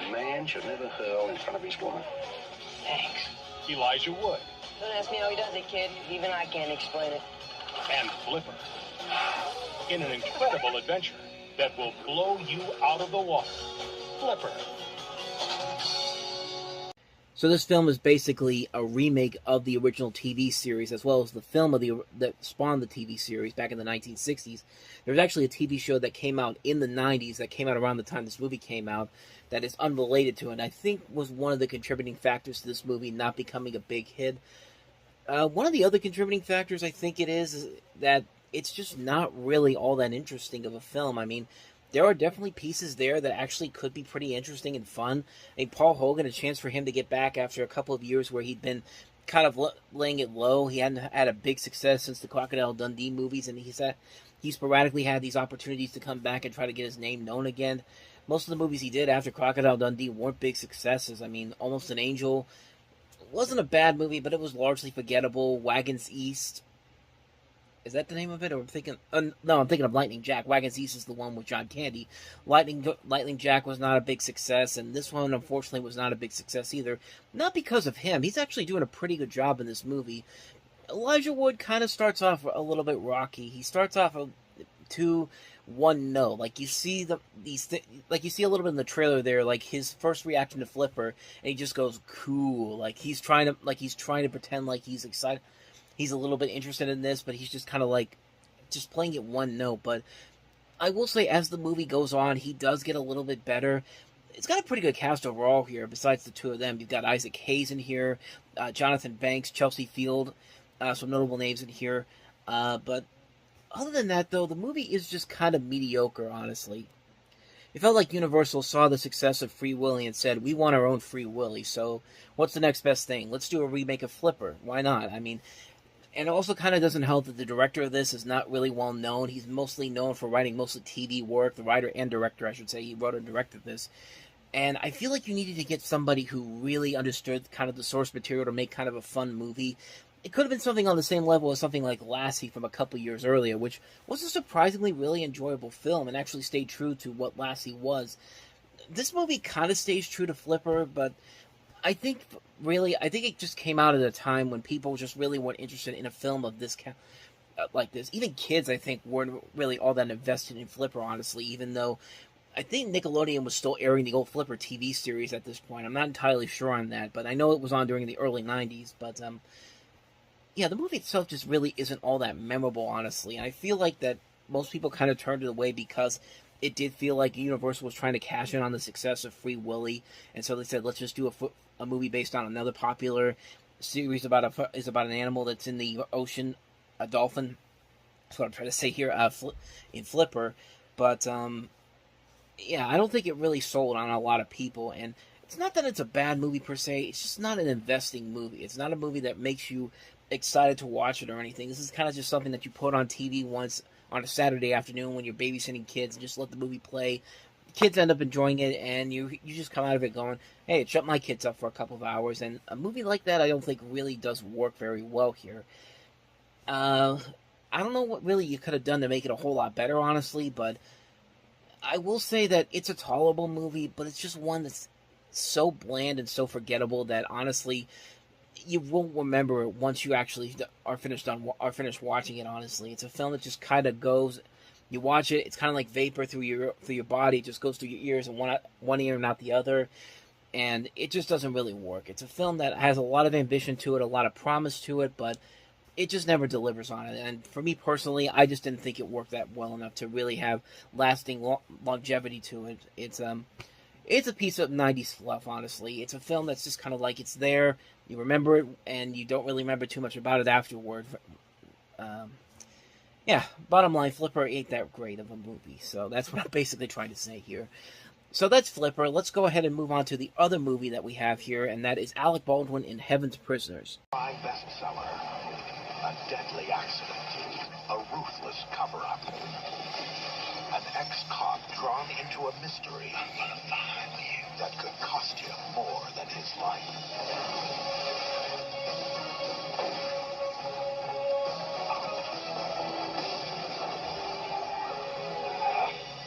a man should never hurl in front of his woman. Thanks. Elijah Wood. Don't ask me how he does it, kid. Even I can't explain it. And Flipper. In an incredible adventure that will blow you out of the water. Flipper. So this film is basically a remake of the original TV series, as well as the film that spawned the TV series back in the 1960s. There was actually a TV show that came out in the 90s, that came out around the time this movie came out, that is unrelated to it, and I think was one of the contributing factors to this movie not becoming a big hit. One of the other contributing factors I think it is that it's just not really all that interesting of a film. I mean, there are definitely pieces there that actually could be pretty interesting and fun. I mean, Paul Hogan, a chance for him to get back after a couple of years where he'd been kind of laying it low. He hadn't had a big success since the Crocodile Dundee movies, and he sporadically had these opportunities to come back and try to get his name known again. Most of the movies he did after Crocodile Dundee weren't big successes. I mean, Almost an Angel wasn't a bad movie, but it was largely forgettable. Wagons East, is that the name of it? Or I'm thinking, no, I'm thinking of Lightning Jack. Wagons East is the one with John Candy. Lightning Jack was not a big success, and this one, unfortunately, was not a big success either. Not because of him. He's actually doing a pretty good job in this movie. Elijah Wood kind of starts off a little bit rocky. He starts off 2-1 no. Like you see like you see a little bit in the trailer there, like his first reaction to Flipper, and he just goes cool. Like he's trying to pretend like he's excited. He's a little bit interested in this, but he's just kind of like just playing it one note. But I will say, as the movie goes on, he does get a little bit better. It's got a pretty good cast overall here. Besides the two of them, you've got Isaac Hayes in here, Jonathan Banks, Chelsea Field, some notable names in here. But other than that, though, the movie is just kind of mediocre, honestly. It felt like Universal saw the success of Free Willy and said, we want our own Free Willy, so what's the next best thing? Let's do a remake of Flipper. Why not? I mean, and it also kind of doesn't help that the director of this is not really well known. He's mostly known for writing mostly TV work. The writer and director, I should say. He wrote and directed this. And I feel like you needed to get somebody who really understood kind of the source material to make kind of a fun movie. It could have been something on the same level as something like Lassie from a couple years earlier, which was a surprisingly really enjoyable film and actually stayed true to what Lassie was. This movie kind of stays true to Flipper, but I think it just came out at a time when people just really weren't interested in a film of this like this. Even kids, I think, weren't really all that invested in Flipper, honestly, even though I think Nickelodeon was still airing the old Flipper TV series at this point. I'm not entirely sure on that, but I know it was on during the early 90s. But, yeah, the movie itself just really isn't all that memorable, honestly. And I feel like that most people kind of turned it away because it did feel like Universal was trying to cash in on the success of Free Willy, and so they said, let's just do a movie based on another popular series about an animal that's in the ocean, a dolphin. That's what I'm trying to say here in Flipper. But yeah, I don't think it really sold on a lot of people, and it's not that it's a bad movie per se. It's just not an investing movie. It's not a movie that makes you excited to watch it or anything. This is kind of just something that you put on TV once on a Saturday afternoon when you're babysitting kids and just let the movie play. Kids end up enjoying it, and you just come out of it going, hey, shut my kids up for a couple of hours. And a movie like that I don't think really does work very well here. I don't know what really you could have done to make it a whole lot better, honestly, but I will say that it's a tolerable movie, but it's just one that's so bland and so forgettable that honestly you won't remember it once you actually are finished watching it. Honestly, it's a film that just kind of goes. You watch it, it's kind of like vapor through your body. It just goes through your ears and one ear and not the other, and it just doesn't really work. It's a film that has a lot of ambition to it, a lot of promise to it, but it just never delivers on it. And for me personally, I just didn't think it worked that well enough to really have lasting longevity to it. It's a piece of 90s fluff, honestly. It's a film that's just kind of like it's there, you remember it, and you don't really remember too much about it afterward. Yeah, bottom line, Flipper ain't that great of a movie. So that's what I'm basically trying to say here. So that's Flipper. Let's go ahead and move on to the other movie that we have here, and that is Alec Baldwin in Heaven's Prisoners. My bestseller, a deadly accident, a ruthless cover-up, an ex-cop drawn into a mystery that could cost him more than his life.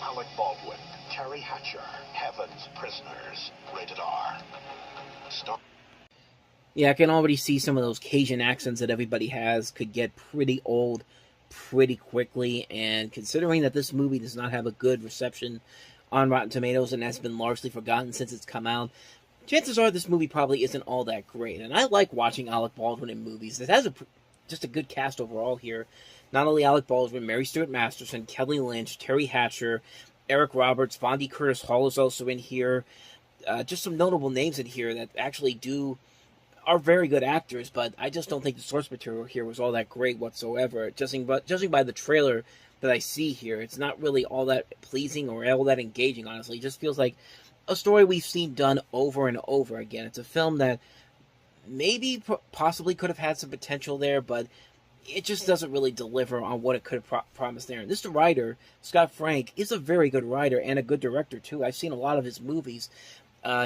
Alec Baldwin, Terry Hatcher, Heaven's Prisoners, rated R. Yeah, I can already see some of those Cajun accents that everybody has could get pretty old pretty quickly, and considering that this movie does not have a good reception on Rotten Tomatoes and has been largely forgotten since it's come out, chances are this movie probably isn't all that great. And I like watching Alec Baldwin in movies. It has just a good cast overall here. Not only Alec Baldwin, Mary Stuart Masterson, Kelly Lynch, Terry Hatcher, Eric Roberts, Vondie Curtis Hall is also in here. Just some notable names in here that actually are very good actors, but I just don't think the source material here was all that great whatsoever. Judging by the trailer that I see here, it's not really all that pleasing or all that engaging, honestly. It just feels like a story we've seen done over and over again. It's a film that maybe possibly could have had some potential there, but it just doesn't really deliver on what it could have promised there. And this writer, Scott Frank, is a very good writer and a good director, too. I've seen a lot of his movies.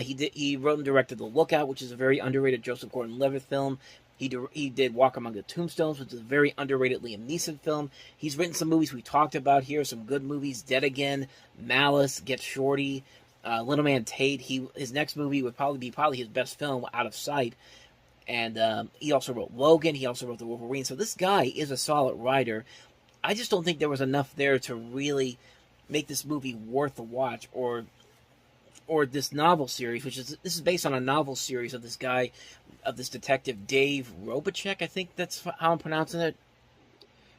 He wrote and directed The Lookout, which is a very underrated Joseph Gordon-Levitt film. He did Walk Among the Tombstones, which is a very underrated Liam Neeson film. He's written some movies we talked about here, some good movies, Dead Again, Malice, Get Shorty, Little Man Tate. His next movie would probably be his best film, Out of Sight. And he also wrote Logan. He also wrote The Wolverine. So this guy is a solid writer. I just don't think there was enough there to really make this movie worth a watch, or this novel series, this is based on a novel series of this detective Dave Robachek. I think that's how I'm pronouncing it.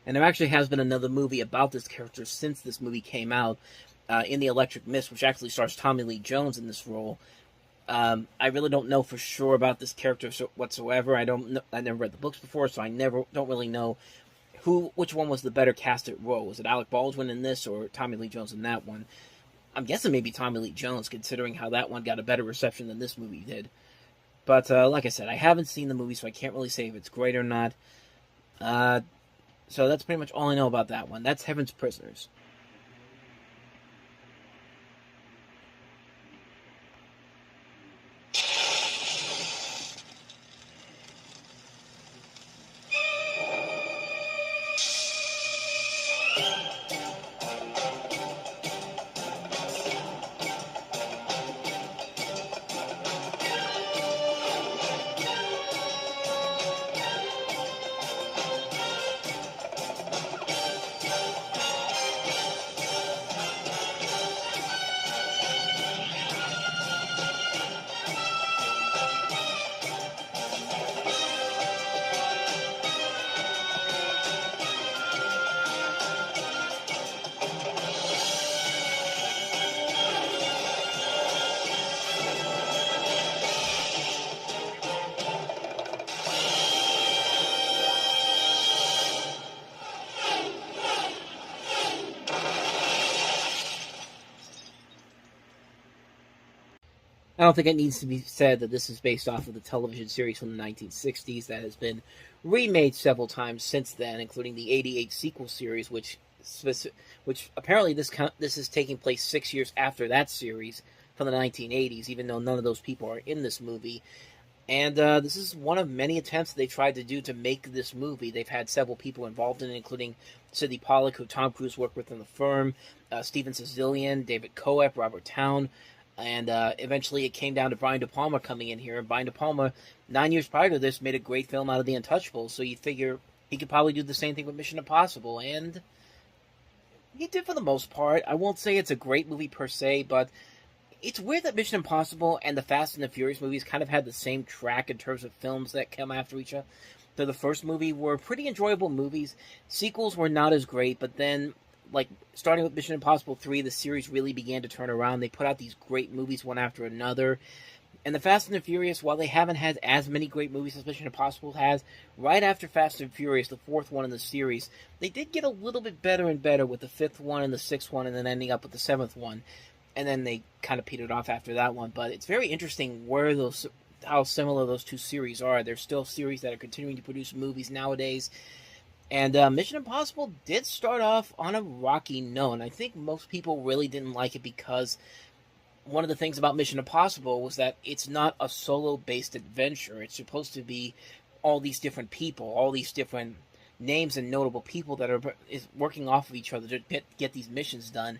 And there actually has been another movie about this character since this movie came out, In the Electric Mist, which actually stars Tommy Lee Jones in this role. I really don't know for sure about this character whatsoever. I never read the books before, so I don't really know which one was the better casted role. Was it Alec Baldwin in this or Tommy Lee Jones in that one? I'm guessing maybe Tommy Lee Jones, considering how that one got a better reception than this movie did. But like I said, I haven't seen the movie, so I can't really say if it's great or not. So that's pretty much all I know about that one. That's Heaven's Prisoners. I don't think it needs to be said that this is based off of the television series from the 1960s that has been remade several times since then, including the 88 sequel series, which apparently this is taking place 6 years after that series from the 1980s, even though none of those people are in this movie. And this is one of many attempts they tried to do to make this movie. They've had several people involved in it, including Sidney Pollack, who Tom Cruise worked with in The Firm, Steven Sicilian, David Coep, Robert Towne. And eventually it came down to Brian De Palma coming in here. And Brian De Palma, 9 years prior to this, made a great film out of The Untouchables. So you figure he could probably do the same thing with Mission Impossible. And he did for the most part. I won't say it's a great movie per se, but it's weird that Mission Impossible and the Fast and the Furious movies kind of had the same track in terms of films that come after each other. So the first movie were pretty enjoyable movies. Sequels were not as great, but then, like, starting with Mission Impossible 3, the series really began to turn around. They put out these great movies one after another. And the Fast and the Furious, while they haven't had as many great movies as Mission Impossible has, right after Fast and Furious, the fourth one in the series, they did get a little bit better and better with the fifth one and the sixth one, and then ending up with the seventh one. And then they kind of petered off after that one. But it's very interesting how similar those two series are. There's still series that are continuing to produce movies nowadays. And Mission Impossible did start off on a rocky note. And I think most people really didn't like it because one of the things about Mission Impossible was that it's not a solo-based adventure. It's supposed to be all these different people, all these different names and notable people that are working off of each other to get these missions done.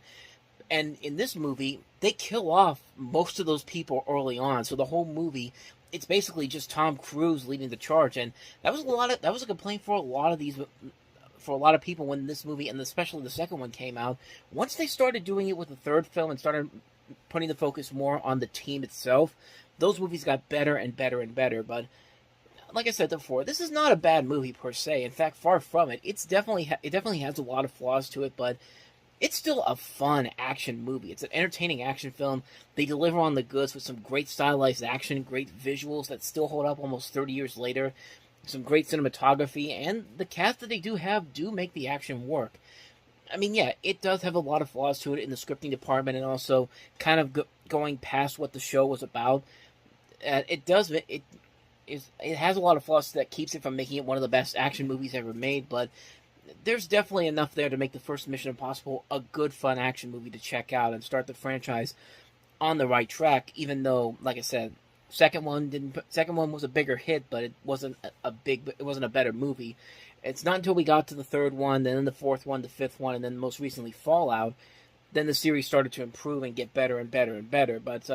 And in this movie, they kill off most of those people early on. So the whole movie, it's basically just Tom Cruise leading the charge, and that was a complaint for a lot of people when this movie, and especially the second one, came out. Once they started doing it with the third film and started putting the focus more on the team itself, those movies got better and better and better. But like I said before, this is not a bad movie per se. In fact, far from it. It definitely has a lot of flaws to it, but it's still a fun action movie. It's an entertaining action film. They deliver on the goods with some great stylized action, great visuals that still hold up almost 30 years later, some great cinematography, and the cast that they do have do make the action work. I mean, yeah, it does have a lot of flaws to it in the scripting department, and also kind of going past what the show was about. It has a lot of flaws that keeps it from making it one of the best action movies ever made, but there's definitely enough there to make the first Mission Impossible a good, fun action movie to check out and start the franchise on the right track. Even though, like I said, second one was a bigger hit, but it wasn't a better movie. It's not until we got to the third one, then the fourth one, the fifth one, and then most recently Fallout, then the series started to improve and get better and better and better. But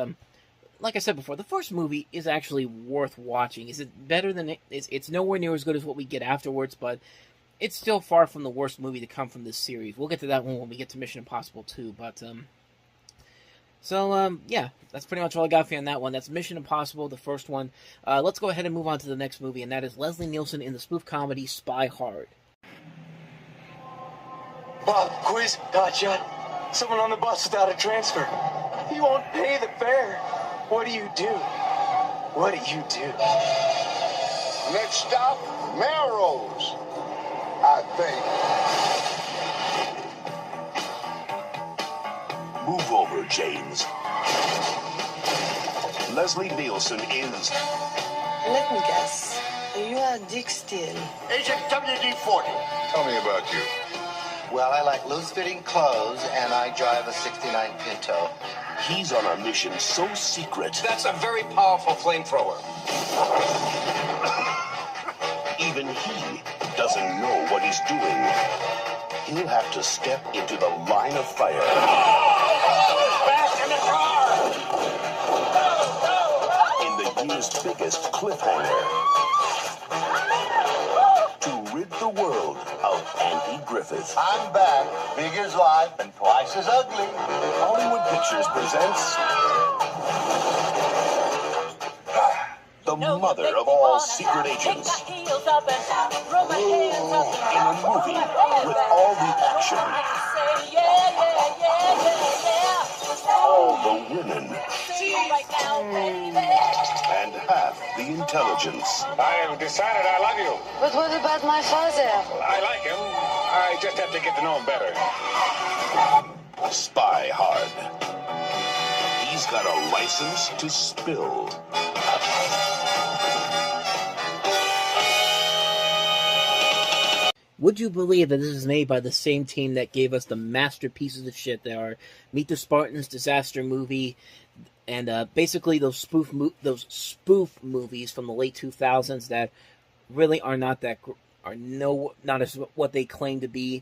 like I said before, the first movie is actually worth watching. Is it better than it's nowhere near as good as what we get afterwards, but it's still far from the worst movie to come from this series. We'll get to that one when we get to Mission Impossible 2, but yeah, that's pretty much all I got for you on that one. That's Mission Impossible, the first one. Let's go ahead and move on to the next movie, and that is Leslie Nielsen in the spoof comedy Spy Hard. Bob, quiz, gotcha. Someone on the bus without a transfer. He won't pay the fare. What do you do? What do you do? Next stop, Melrose, I think. Move over, James. Leslie Nielsen is... Let me guess. You are Dick Steele. Agent WD-40. Tell me about you. Well, I like loose-fitting clothes, and I drive a 69 Pinto. He's on a mission so secret. That's a very powerful flamethrower. Even he doesn't know what he's doing. He'll have to step into the line of fire. Back in the car! In the year's biggest cliffhanger. To rid the world of Andy Griffith. I'm back, big as life and twice as ugly. Hollywood Pictures presents the mother of all secret agents. In a movie with all the action, all the women, and half the intelligence. I have decided I love you. But what about my father? I like him. I just have to get to know him better. Spy Hard. He's got a license to spill. Would you believe that this is made by the same team that gave us the masterpieces of shit that are Meet the Spartans, Disaster Movie, and basically those spoof movies from the late 2000s that really are not as what they claim to be.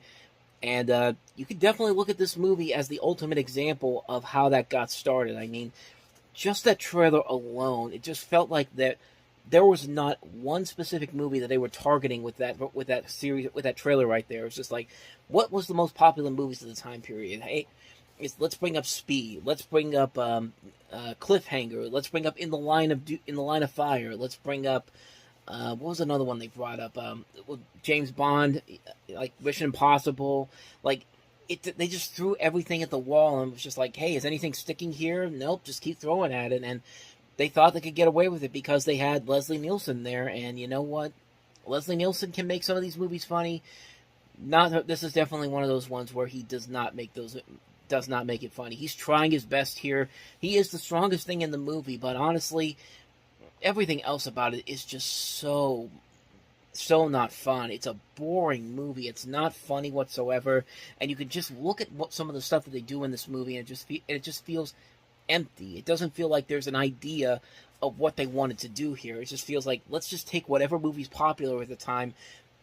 And you could definitely look at this movie as the ultimate example of how that got started. I mean, just that trailer alone, it just felt like that there was not one specific movie that they were targeting with that series, with that trailer right there. It was just like, what was the most popular movies of the time period? Hey, let's bring up Speed. Let's bring up Cliffhanger. Let's bring up In the Line of Fire. Let's bring up what was another one they brought up? James Bond, like Mission Impossible. Like they just threw everything at the wall and was just like, hey, is anything sticking here? Nope, just keep throwing at it. And they thought they could get away with it because they had Leslie Nielsen there, and you know what? Leslie Nielsen can make some of these movies funny. This is definitely one of those ones where he does not make it funny. He's trying his best here. He is the strongest thing in the movie, but honestly, everything else about it is just so not fun. It's a boring movie. It's not funny whatsoever, and you can just look at some of the stuff that they do in this movie, and it just feels empty. It doesn't feel like there's an idea of what they wanted to do here. It just feels like, let's just take whatever movie's popular at the time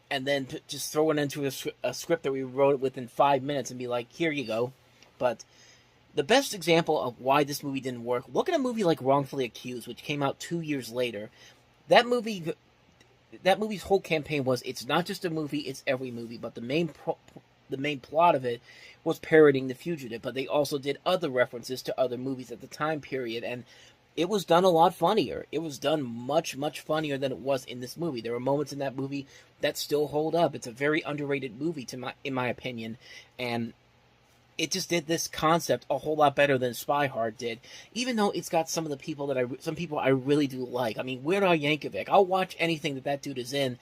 and then just throw it into a script that we wrote within 5 minutes and be like, here you go. But the best example of why this movie didn't work, look at a movie like Wrongfully Accused, which came out 2 years later. That movie's whole campaign was, it's not just a movie, it's every movie, but the main plot of it was parodying The Fugitive, but they also did other references to other movies at the time period, and it was done a lot funnier. It was done much, much funnier than it was in this movie. There were moments in that movie that still hold up. It's a very underrated movie, in my opinion, and it just did this concept a whole lot better than Spy Hard did, even though it's got some people I really do like. I mean, Weird Al Yankovic, I'll watch anything that dude is in,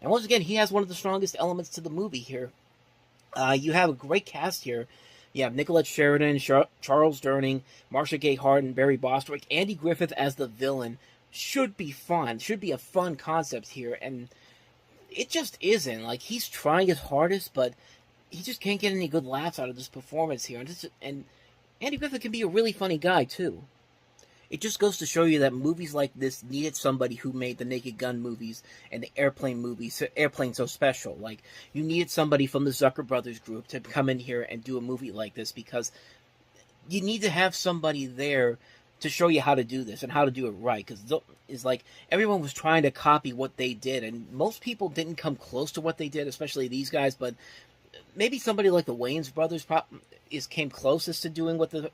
and once again, he has one of the strongest elements to the movie here. You have a great cast here. You have Nicolette Sheridan, Charles Durning, Marcia Gay Harden, Barry Bostwick, Andy Griffith as the villain. Should be fun. Should be a fun concept here, and it just isn't. Like, he's trying his hardest, but he just can't get any good laughs out of this performance here. And Andy Griffith can be a really funny guy, too. It just goes to show you that movies like this needed somebody who made the Naked Gun movies and the Airplane movies, Airplane so special. Like, you needed somebody from the Zucker Brothers group to come in here and do a movie like this, because you need to have somebody there to show you how to do this and how to do it right. Because it's like everyone was trying to copy what they did, and most people didn't come close to what they did, especially these guys. But maybe somebody like the Wayans brothers came closest to doing what the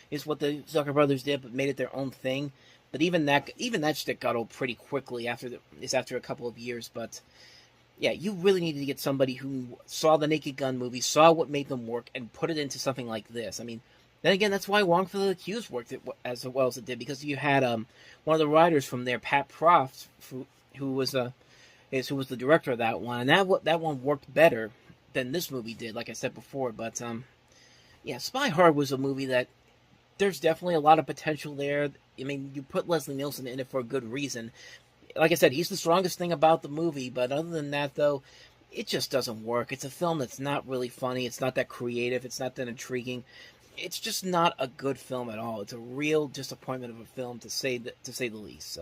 Zucker Brothers did, but made it their own thing. But even that shtick got old pretty quickly after a couple of years. But yeah, you really needed to get somebody who saw the Naked Gun movie, saw what made them work, and put it into something like this. I mean, then again, that's why Wrongfully Accused worked as well as it did, because you had one of the writers from there, Pat Proft, who was the director of that one, and that one worked better than this movie did, like I said before. But yeah, Spy Hard was a movie that there's definitely a lot of potential there. I mean, you put Leslie Nielsen in it for a good reason. Like I said, he's the strongest thing about the movie, but other than that, though, it just doesn't work. It's a film that's not really funny. It's not that creative. It's not that intriguing. It's just not a good film at all. It's a real disappointment of a film, to say the least.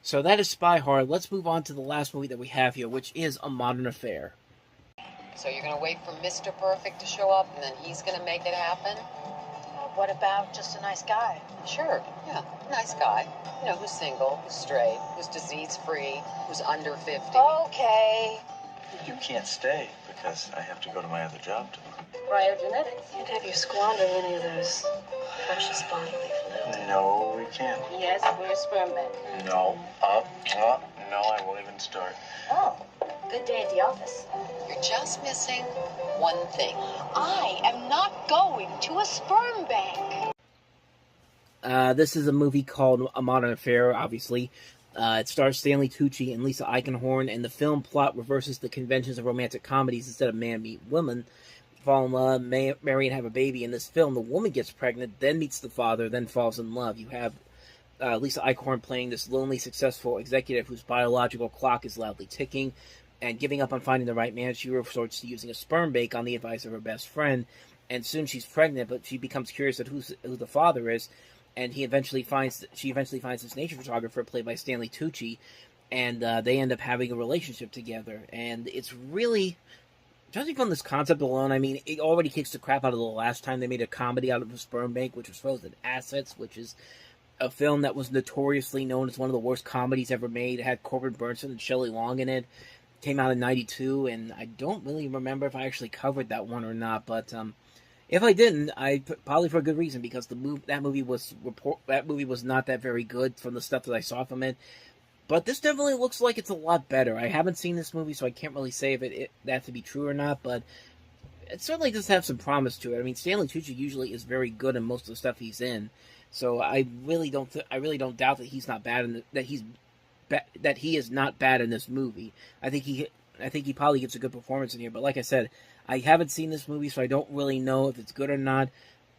So that is Spy Hard. Let's move on to the last movie that we have here, which is A Modern Affair. So you're going to wait for Mr. Perfect to show up, and then he's going to make it happen? What about just a nice guy? Sure, yeah, nice guy. You know, who's single, who's straight, who's disease-free, who's under 50. Okay. You can't stay because I have to go to my other job tomorrow. Cryogenetics. Can't have you squander any of those precious bodily fluids. No, we can't. Yes, we're a sperm bank. No. No, I won't even start. Oh, good day at the office. You're just missing one thing. I am not going to a sperm bank. This is a movie called A Modern Affair, obviously. It stars Stanley Tucci and Lisa Eichenhorn, and the film plot reverses the conventions of romantic comedies. Instead of man meet woman, fall in love, marry, and have a baby. In this film, the woman gets pregnant, then meets the father, then falls in love. You have Lisa Eichenhorn playing this lonely, successful executive whose biological clock is loudly ticking, and giving up on finding the right man, she resorts to using a sperm bank on the advice of her best friend. And soon she's pregnant, but she becomes curious at who the father is, and she eventually finds this nature photographer played by Stanley Tucci, and they end up having a relationship together. And it's really, judging from this concept alone, I mean, it already kicks the crap out of the last time they made a comedy out of a sperm bank, which was Frozen Assets, which is a film that was notoriously known as one of the worst comedies ever made. It had Corbin Burnson and Shelley Long in it. Came out in '92, and I don't really remember if I actually covered that one or not. But if I didn't, probably for a good reason, because that movie was not that very good from the stuff that I saw from it. But this definitely looks like it's a lot better. I haven't seen this movie, so I can't really say if that to be true or not. But it certainly does have some promise to it. I mean, Stanley Tucci usually is very good in most of the stuff he's in, so I really don't doubt that he's not bad that he is not bad in this movie. I think he probably gives a good performance in here. But like I said, I haven't seen this movie, so I don't really know if it's good or not.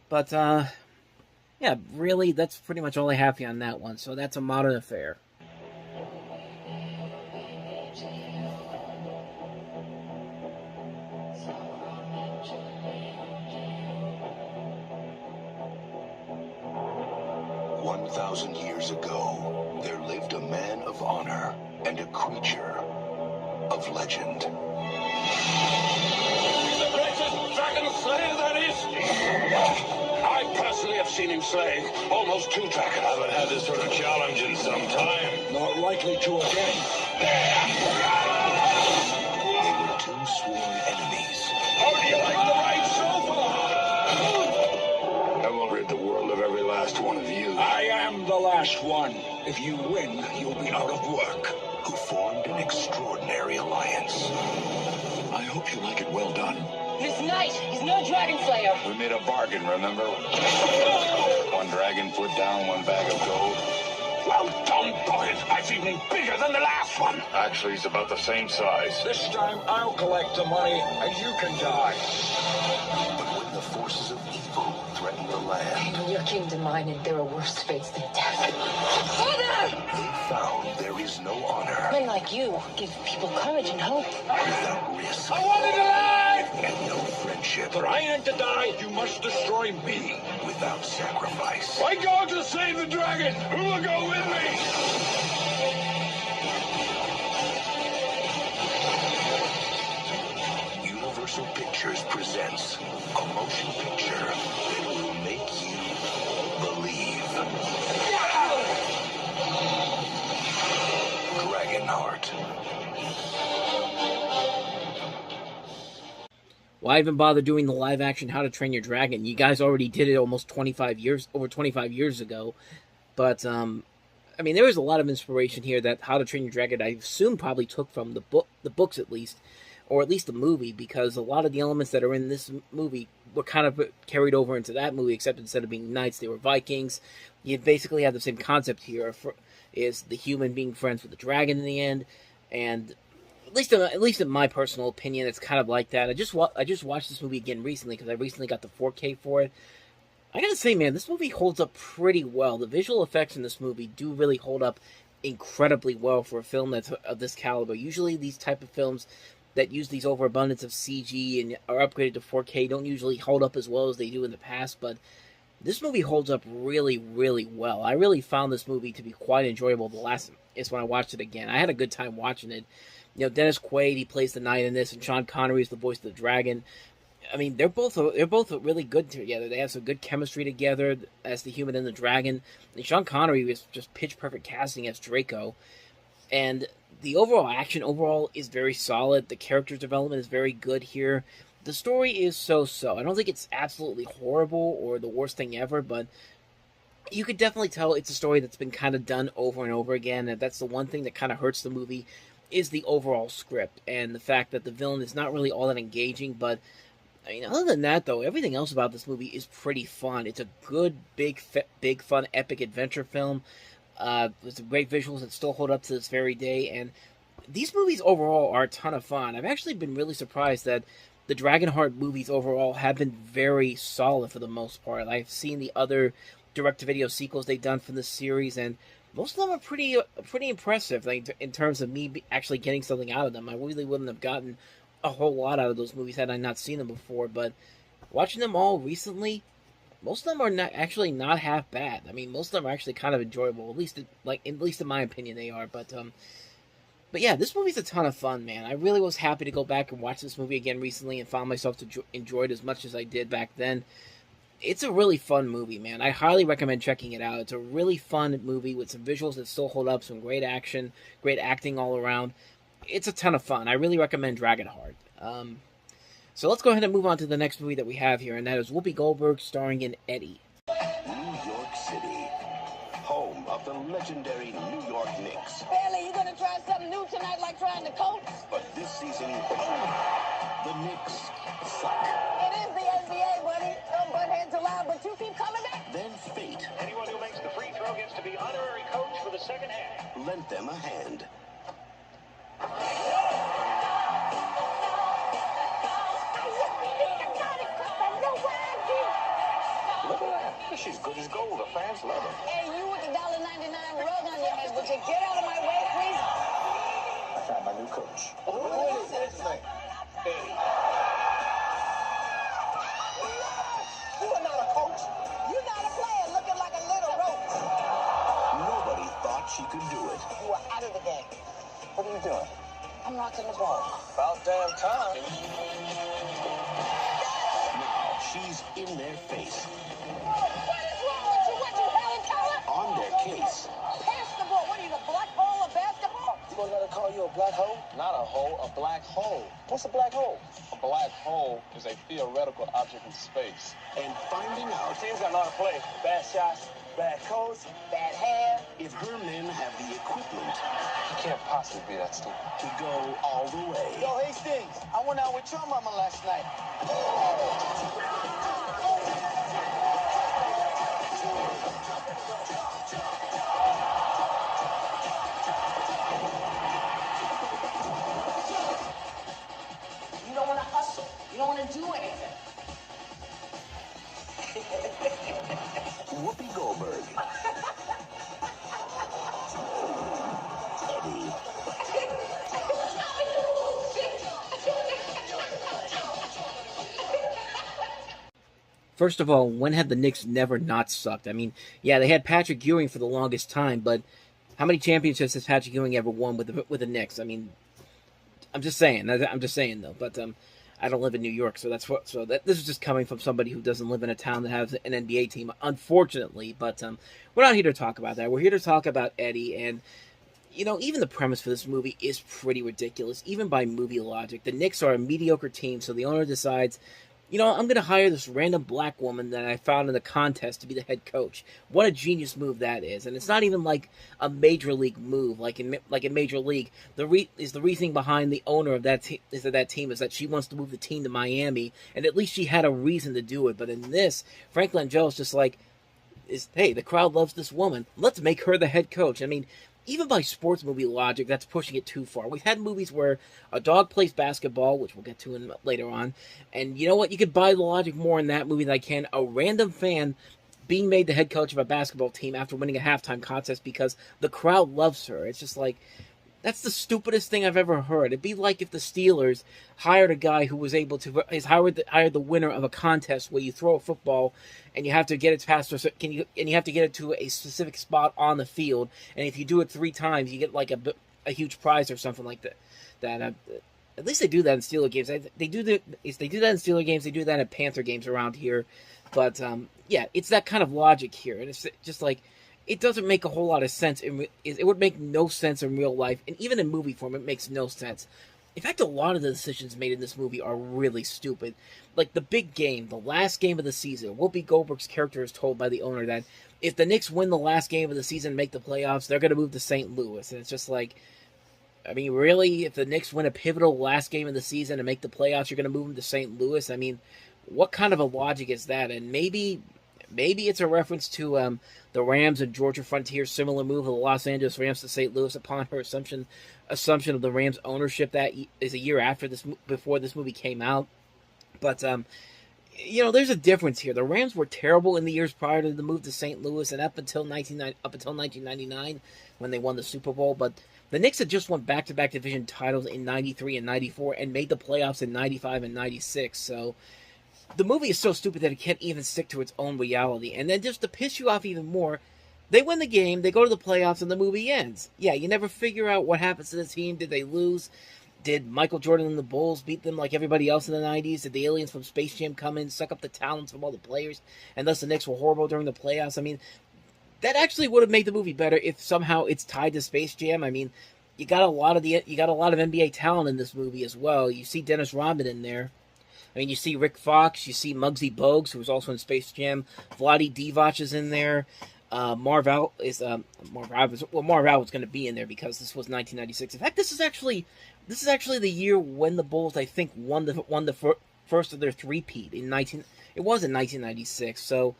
But yeah, really, that's pretty much all I have here on that one. So that's A Modern Affair. Years ago, there lived a man of honor and a creature of legend. The greatest dragon slayer there is! I personally have seen him slay almost 2 dragons. I haven't had this sort of challenge in some time. Not likely to again. They were 2 sworn enemies. How do you like the ride so far? I will rid the world of every last last one of you. I am the last one. If you win, you'll be out of work. Who formed an extraordinary alliance. I hope you like it well done. This knight, he's no dragon slayer. We made a bargain, remember? One dragon put down, one bag of gold. Well done, boys. That's even bigger than the last one. Actually, it's about the same size. This time, I'll collect the money, and you can die. But when the forces of evil threaten the land, Your kingdom mine, and there are worse fates than death. Father! they found there is no honor Men like you give people courage and hope. without risk I wanted to lie! and no friendship For I ain't to die, you must destroy me. without sacrifice. I go to save the dragon. Who will go with me? Universal Pictures presents a motion picture that will make you believe. Dragonheart. Why even bother doing the live action How to Train Your Dragon? You guys already did it almost over 25 years ago. But, I mean, there was a lot of inspiration here that How to Train Your Dragon, I assume, probably took from the books at least, or at least the movie, because a lot of the elements that are in this movie were kind of carried over into that movie, except instead of being knights, they were Vikings. You basically have the same concept here, is the human being friends with the dragon in the end, and at least in my personal opinion, it's kind of like that. I just watched this movie again recently because I recently got the 4K for it. I gotta say, man, this movie holds up pretty well. The visual effects in this movie do really hold up incredibly well for a film that's of this caliber. Usually, these type of films that use these overabundance of CG and are upgraded to 4K don't usually hold up as well as they do in the past, but this movie holds up really, really well. I really found this movie to be quite enjoyable. The last is when I watched it again. I had a good time watching it. You know, Dennis Quaid, he plays the knight in this, and Sean Connery is the voice of the dragon. I mean, they're both really good together. They have some good chemistry together as the human and the dragon. And Sean Connery is just pitch perfect casting as Draco. And the overall action is very solid. The character development is very good here. The story is so-so. I don't think it's absolutely horrible or the worst thing ever, but you could definitely tell it's a story that's been kind of done over and over again. And that's the one thing that kind of hurts the movie, is the overall script and the fact that the villain is not really all that engaging. But I mean, other than that, though, everything else about this movie is pretty fun. It's a good, big, fun, epic adventure film. With some great visuals that still hold up to this very day. And these movies overall are a ton of fun. I've actually been really surprised that the Dragonheart movies overall have been very solid for the most part. I've seen the other direct-to-video sequels they've done for this series, and most of them are pretty impressive. Like, in terms of me actually getting something out of them. I really wouldn't have gotten a whole lot out of those movies had I not seen them before. But watching them all recently, most of them are not half bad. I mean, most of them are actually kind of enjoyable. At least in my opinion, they are. But yeah, this movie's a ton of fun, man. I really was happy to go back and watch this movie again recently, and found myself to enjoy it as much as I did back then. It's a really fun movie, man. I highly recommend checking it out. It's a really fun movie with some visuals that still hold up, some great action, great acting all around. It's a ton of fun. I really recommend Dragonheart. So let's go ahead and move on to the next movie that we have here, and that is Whoopi Goldberg starring in Eddie. New York City, home of the legendary New York Knicks. Bailey, you gonna try something new tonight, like trying the Colts? But this season, the Knicks suck. It is the NBA, buddy. Don't butt heads allowed, but you keep coming back. Then fate Anyone who makes the free throw gets to be honorary coach for the second half. lent them a hand. Look at her. She's good as gold. The fans love her. Hey, you with the $1.99 rug on your head, would you get out of my way, please? I found my new coach. What is his name? Eddie. You are not a coach. You're not a player looking like a little roach. Nobody thought she could do it. You are out of the game. What are you doing? I'm rocking the ball. About damn time. Now she's in their face, What is wrong with you? What, you Helen Keller? on their case. Pass the ball. What are you, the black hole of basketball? You gonna let her call you a black hole? Not a hole, a black hole. What's a black hole? A black hole is a theoretical object in space. And finding out. Teams got a lot of play. Bad shots, bad coach, bad hair. If her men have the equipment, He can't possibly be that stupid. to go all the way. Yo, Hastings, I went out with your mama last night. You don't want to hustle. You don't want to do anything. Whoopi Goldberg. Eddie. First of all, when have the Knicks never not sucked? I mean, yeah, they had Patrick Ewing for the longest time, but how many championships has Patrick Ewing ever won with the Knicks? I mean, I'm just saying though. But I don't live in New York, so this is just coming from somebody who doesn't live in a town that has an NBA team, unfortunately. But we're not here to talk about that. We're here to talk about Eddie, and you know, even the premise for this movie is pretty ridiculous, even by movie logic. The Knicks are a mediocre team, so the owner decides, you know, I'm going to hire this random black woman that I found in the contest to be the head coach. What a genius move that is. And it's not even like a major league move, like in Major League. The reasoning behind the owner of that team is that she wants to move the team to Miami, and at least she had a reason to do it. But in this, Frank Langella's just like, hey, the crowd loves this woman. Let's make her the head coach. I mean, even by sports movie logic, that's pushing it too far. We've had movies where a dog plays basketball, which we'll get to later on, and you know what? You could buy the logic more in that movie than I can a random fan being made the head coach of a basketball team after winning a halftime contest because the crowd loves her. It's just like, that's the stupidest thing I've ever heard. It'd be like if the Steelers hired a guy who was able to hired the winner of a contest where you throw a football and you have to get it past and you have to get it to a specific spot on the field, and if you do it 3 times, you get like a huge prize or something like that. At least they do that in Steeler games. They do that in Steeler games. They do that in Panther games around here. But yeah, it's that kind of logic here, and it's just like, it doesn't make a whole lot of sense. It would make no sense in real life, and even in movie form, it makes no sense. In fact, a lot of the decisions made in this movie are really stupid. Like the big game, the last game of the season, Whoopi Goldberg's character is told by the owner that if the Knicks win the last game of the season and make the playoffs, they're going to move to St. Louis. And it's just like, I mean, really, if the Knicks win a pivotal last game of the season and make the playoffs, you're going to move them to St. Louis? I mean, what kind of a logic is that? And maybe it's a reference to the Rams and Georgia Frontier's similar move of the Los Angeles Rams to St. Louis upon her assumption of the Rams' ownership that is a year before this movie came out. But you know, there's a difference here. The Rams were terrible in the years prior to the move to St. Louis and up until 1999 when they won the Super Bowl. But the Knicks had just won back-to-back division titles in 93 and 94 and made the playoffs in 95 and 96. So the movie is so stupid that it can't even stick to its own reality. And then just to piss you off even more, they win the game, they go to the playoffs, and the movie ends. Yeah, you never figure out what happens to the team. Did they lose? Did Michael Jordan and the Bulls beat them like everybody else in the 90s? Did the aliens from Space Jam come in, suck up the talents from all the players, and thus the Knicks were horrible during the playoffs? I mean, that actually would have made the movie better if somehow it's tied to Space Jam. I mean, you got a lot of NBA talent in this movie as well. You see Dennis Rodman in there. I mean, you see Rick Fox, you see Muggsy Bogues, who was also in Space Jam. Vlade Divac is in there. Marv Al was going to be in there because this was 1996. In fact, this is actually the year when the Bulls, I think, won the first of their three-peat in 1996. So,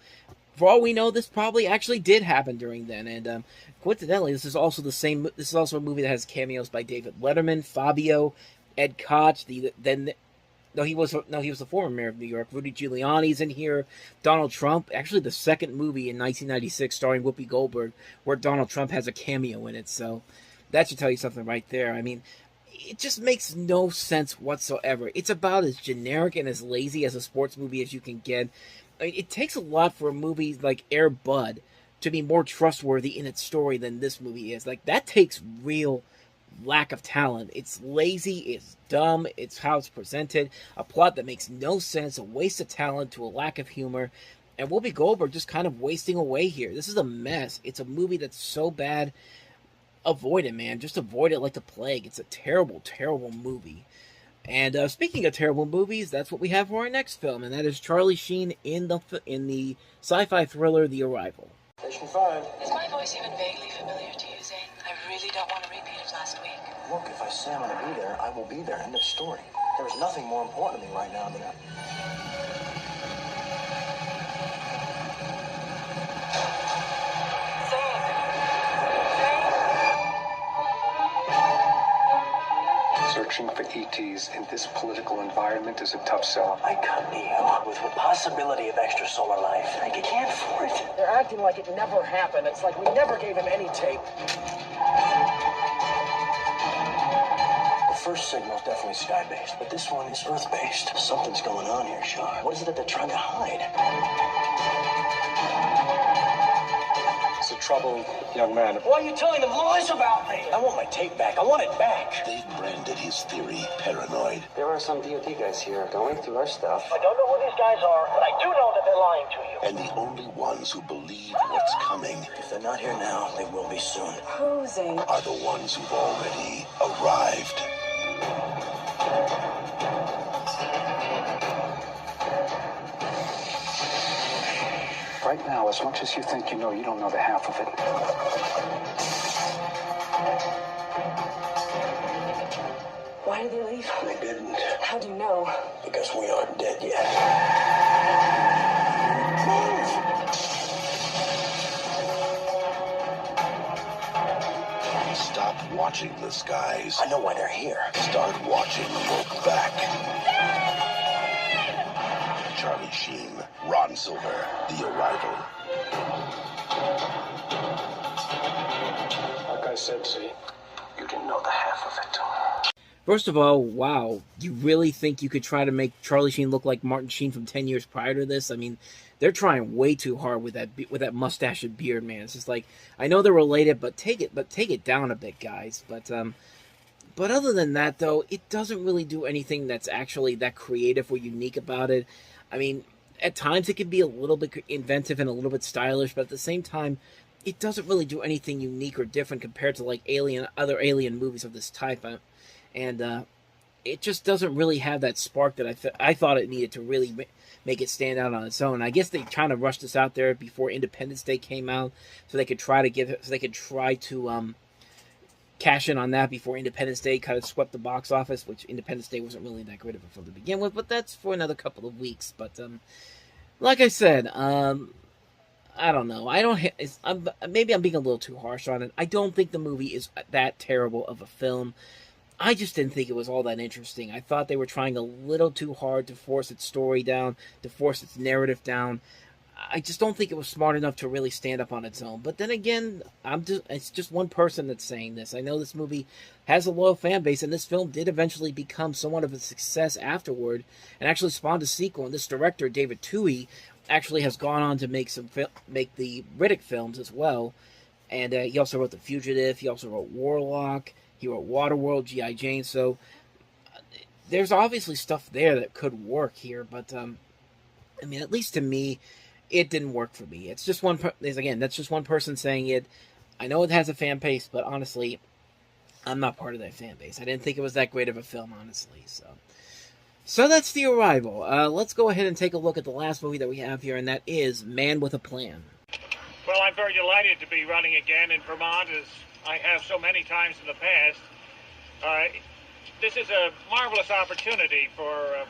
for all we know, this probably actually did happen during then. And coincidentally, this is also a movie that has cameos by David Letterman, Fabio, Ed Koch, he was the former mayor of New York. Rudy Giuliani's in here. Donald Trump. Actually, the second movie in 1996 starring Whoopi Goldberg where Donald Trump has a cameo in it. So that should tell you something right there. I mean, it just makes no sense whatsoever. It's about as generic and as lazy as a sports movie as you can get. I mean, it takes a lot for a movie like Air Bud to be more trustworthy in its story than this movie is. Like, that takes real lack of talent. It's lazy, it's dumb, it's how it's presented, a plot that makes no sense, a waste of talent to a lack of humor, and Whoopi Goldberg just kind of wasting away here. This is a mess. It's a movie that's so bad. Avoid it, man. Just avoid it like the plague. It's a terrible, terrible movie. And speaking of terrible movies, that's what we have for our next film, and that is Charlie Sheen in the sci-fi thriller The Arrival. Station 5. Is my voice even vaguely familiar to you, Zane? I really don't want a repeat of last week. Look, if I say I'm gonna be there, I will be there. End of story. There is nothing more important to me right now than that. Searching for ETs in this political environment is a tough sell. I come to you with the possibility of extrasolar life. I can't for it. They're acting like it never happened. It's like we never gave him any tape. The first signal's definitely sky-based, but this one is Earth-based. Something's going on here, Sean. What is it that they're trying to hide? It's a troubled young man. Why are you telling them lies about me? I want my tape back. I want it back. They've branded his theory paranoid. There are some DOT guys here going through our stuff. I don't know who these guys are, but I do know that they're lying to you. And the only ones who believe what's coming If they're not here now, they will be soon. Who, Zane? are the ones who've already arrived. Right now, as much as you think you know, you don't know the half of it. Why did they leave? They didn't. How do you know? Because we aren't dead yet. Stop watching the skies. I know why they're here. Start watching your back. Charlie Sheen, Ron Silver, The Arrival. Like I said, see, you didn't know the half of it. First of all, wow, you really think you could try to make Charlie Sheen look like Martin Sheen from 10 years prior to this? I mean, they're trying way too hard with that mustache and beard, man. It's just like, I know they're related, but take it down a bit, guys. But other than that, though, it doesn't really do anything that's actually that creative or unique about it. I mean, at times it can be a little bit inventive and a little bit stylish, but at the same time, it doesn't really do anything unique or different compared to like other Alien movies of this type. And it just doesn't really have that spark that I thought it needed to really make it stand out on its own. I guess they kind of rushed this out there before Independence Day came out, so they could try to cash in on that before Independence Day kind of swept the box office, which Independence Day wasn't really that great of a film to begin with, but that's for another couple of weeks. But like I said, I don't know. Maybe I'm being a little too harsh on it. I don't think the movie is that terrible of a film. I just didn't think it was all that interesting. I thought they were trying a little too hard to force its story down, to force its narrative down. I just don't think it was smart enough to really stand up on its own. But then again, it's just one person that's saying this. I know this movie has a loyal fan base, and this film did eventually become somewhat of a success afterward, and actually spawned a sequel. And this director, David Twohy, actually has gone on to make the Riddick films as well. And he also wrote The Fugitive. He also wrote Warlock. He wrote Waterworld, G.I. Jane. So there's obviously stuff there that could work here. But, I mean, at least to me, it didn't work for me. It's just that's just one person saying it. I know it has a fan base, but honestly, I'm not part of that fan base. I didn't think it was that great of a film, honestly. So that's The Arrival. Let's go ahead and take a look at the last movie that we have here, and that is Man with a Plan. Well, I'm very delighted to be running again in Vermont, as I have so many times in the past. This is a marvelous opportunity for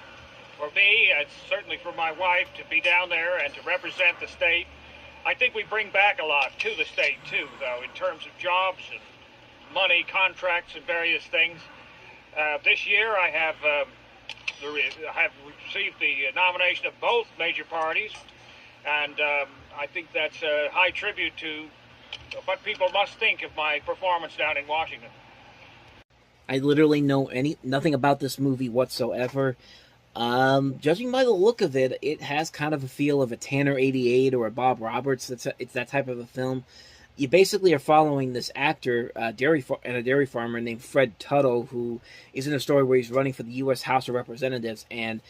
me, and certainly for my wife, to be down there and to represent the state. I think we bring back a lot to the state, too, though, in terms of jobs and money, contracts, and various things. This year, I have received the nomination of both major parties, and I think that's a high tribute to what people must think of my performance down in Washington. I literally know nothing about this movie whatsoever. Judging by the look of it, it has kind of a feel of a Tanner 88 or a Bob Roberts. It's that type of a film. You basically are following this actor, a dairy farmer named Fred Tuttle, who is in a story where he's running for the U.S. House of Representatives, and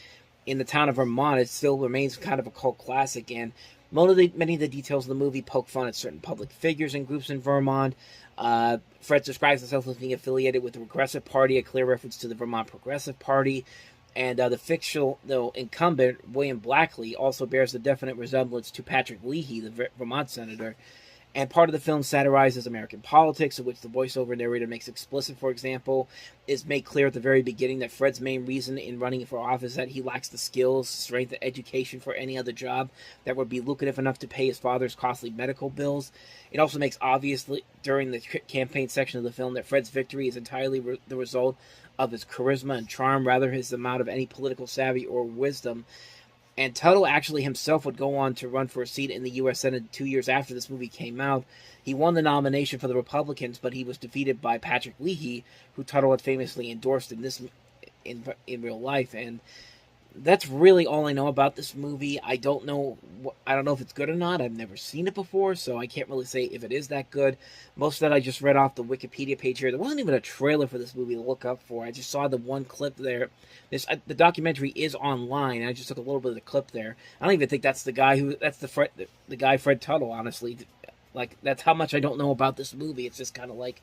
in the town of Vermont, it still remains kind of a cult classic, and many of the details of the movie poke fun at certain public figures and groups in Vermont. Fred describes himself as being affiliated with the Progressive Party, a clear reference to the Vermont Progressive Party, and the fictional incumbent, William Blackley, also bears a definite resemblance to Patrick Leahy, the Vermont senator. And part of the film satirizes American politics, in which the voiceover narrator makes explicit, for example, is made clear at the very beginning that Fred's main reason in running for office is that he lacks the skills, strength, and education for any other job that would be lucrative enough to pay his father's costly medical bills. It also makes obvious during the campaign section of the film that Fred's victory is entirely the result of his charisma and charm, rather his amount of any political savvy or wisdom. And Tuttle actually himself would go on to run for a seat in the U.S. Senate 2 years after this movie came out. He won the nomination for the Republicans, but he was defeated by Patrick Leahy, who Tuttle had famously endorsed in real life. And that's really all I know about this movie. I don't know if it's good or not. I've never seen it before, so I can't really say if it is that good. Most of that I just read off the Wikipedia page here. There wasn't even a trailer for this movie to look up for. I just saw the one clip there. The documentary is online, and I just took a little bit of the clip there. I don't even think that's the guy the guy Fred Tuttle, honestly. Like, that's how much I don't know about this movie. It's just kind of like...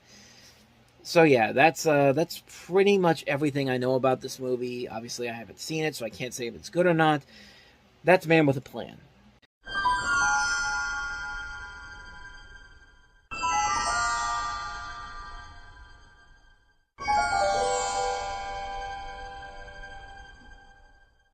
So yeah, that's pretty much everything I know about this movie. Obviously, I haven't seen it, so I can't say if it's good or not. That's Man with a Plan.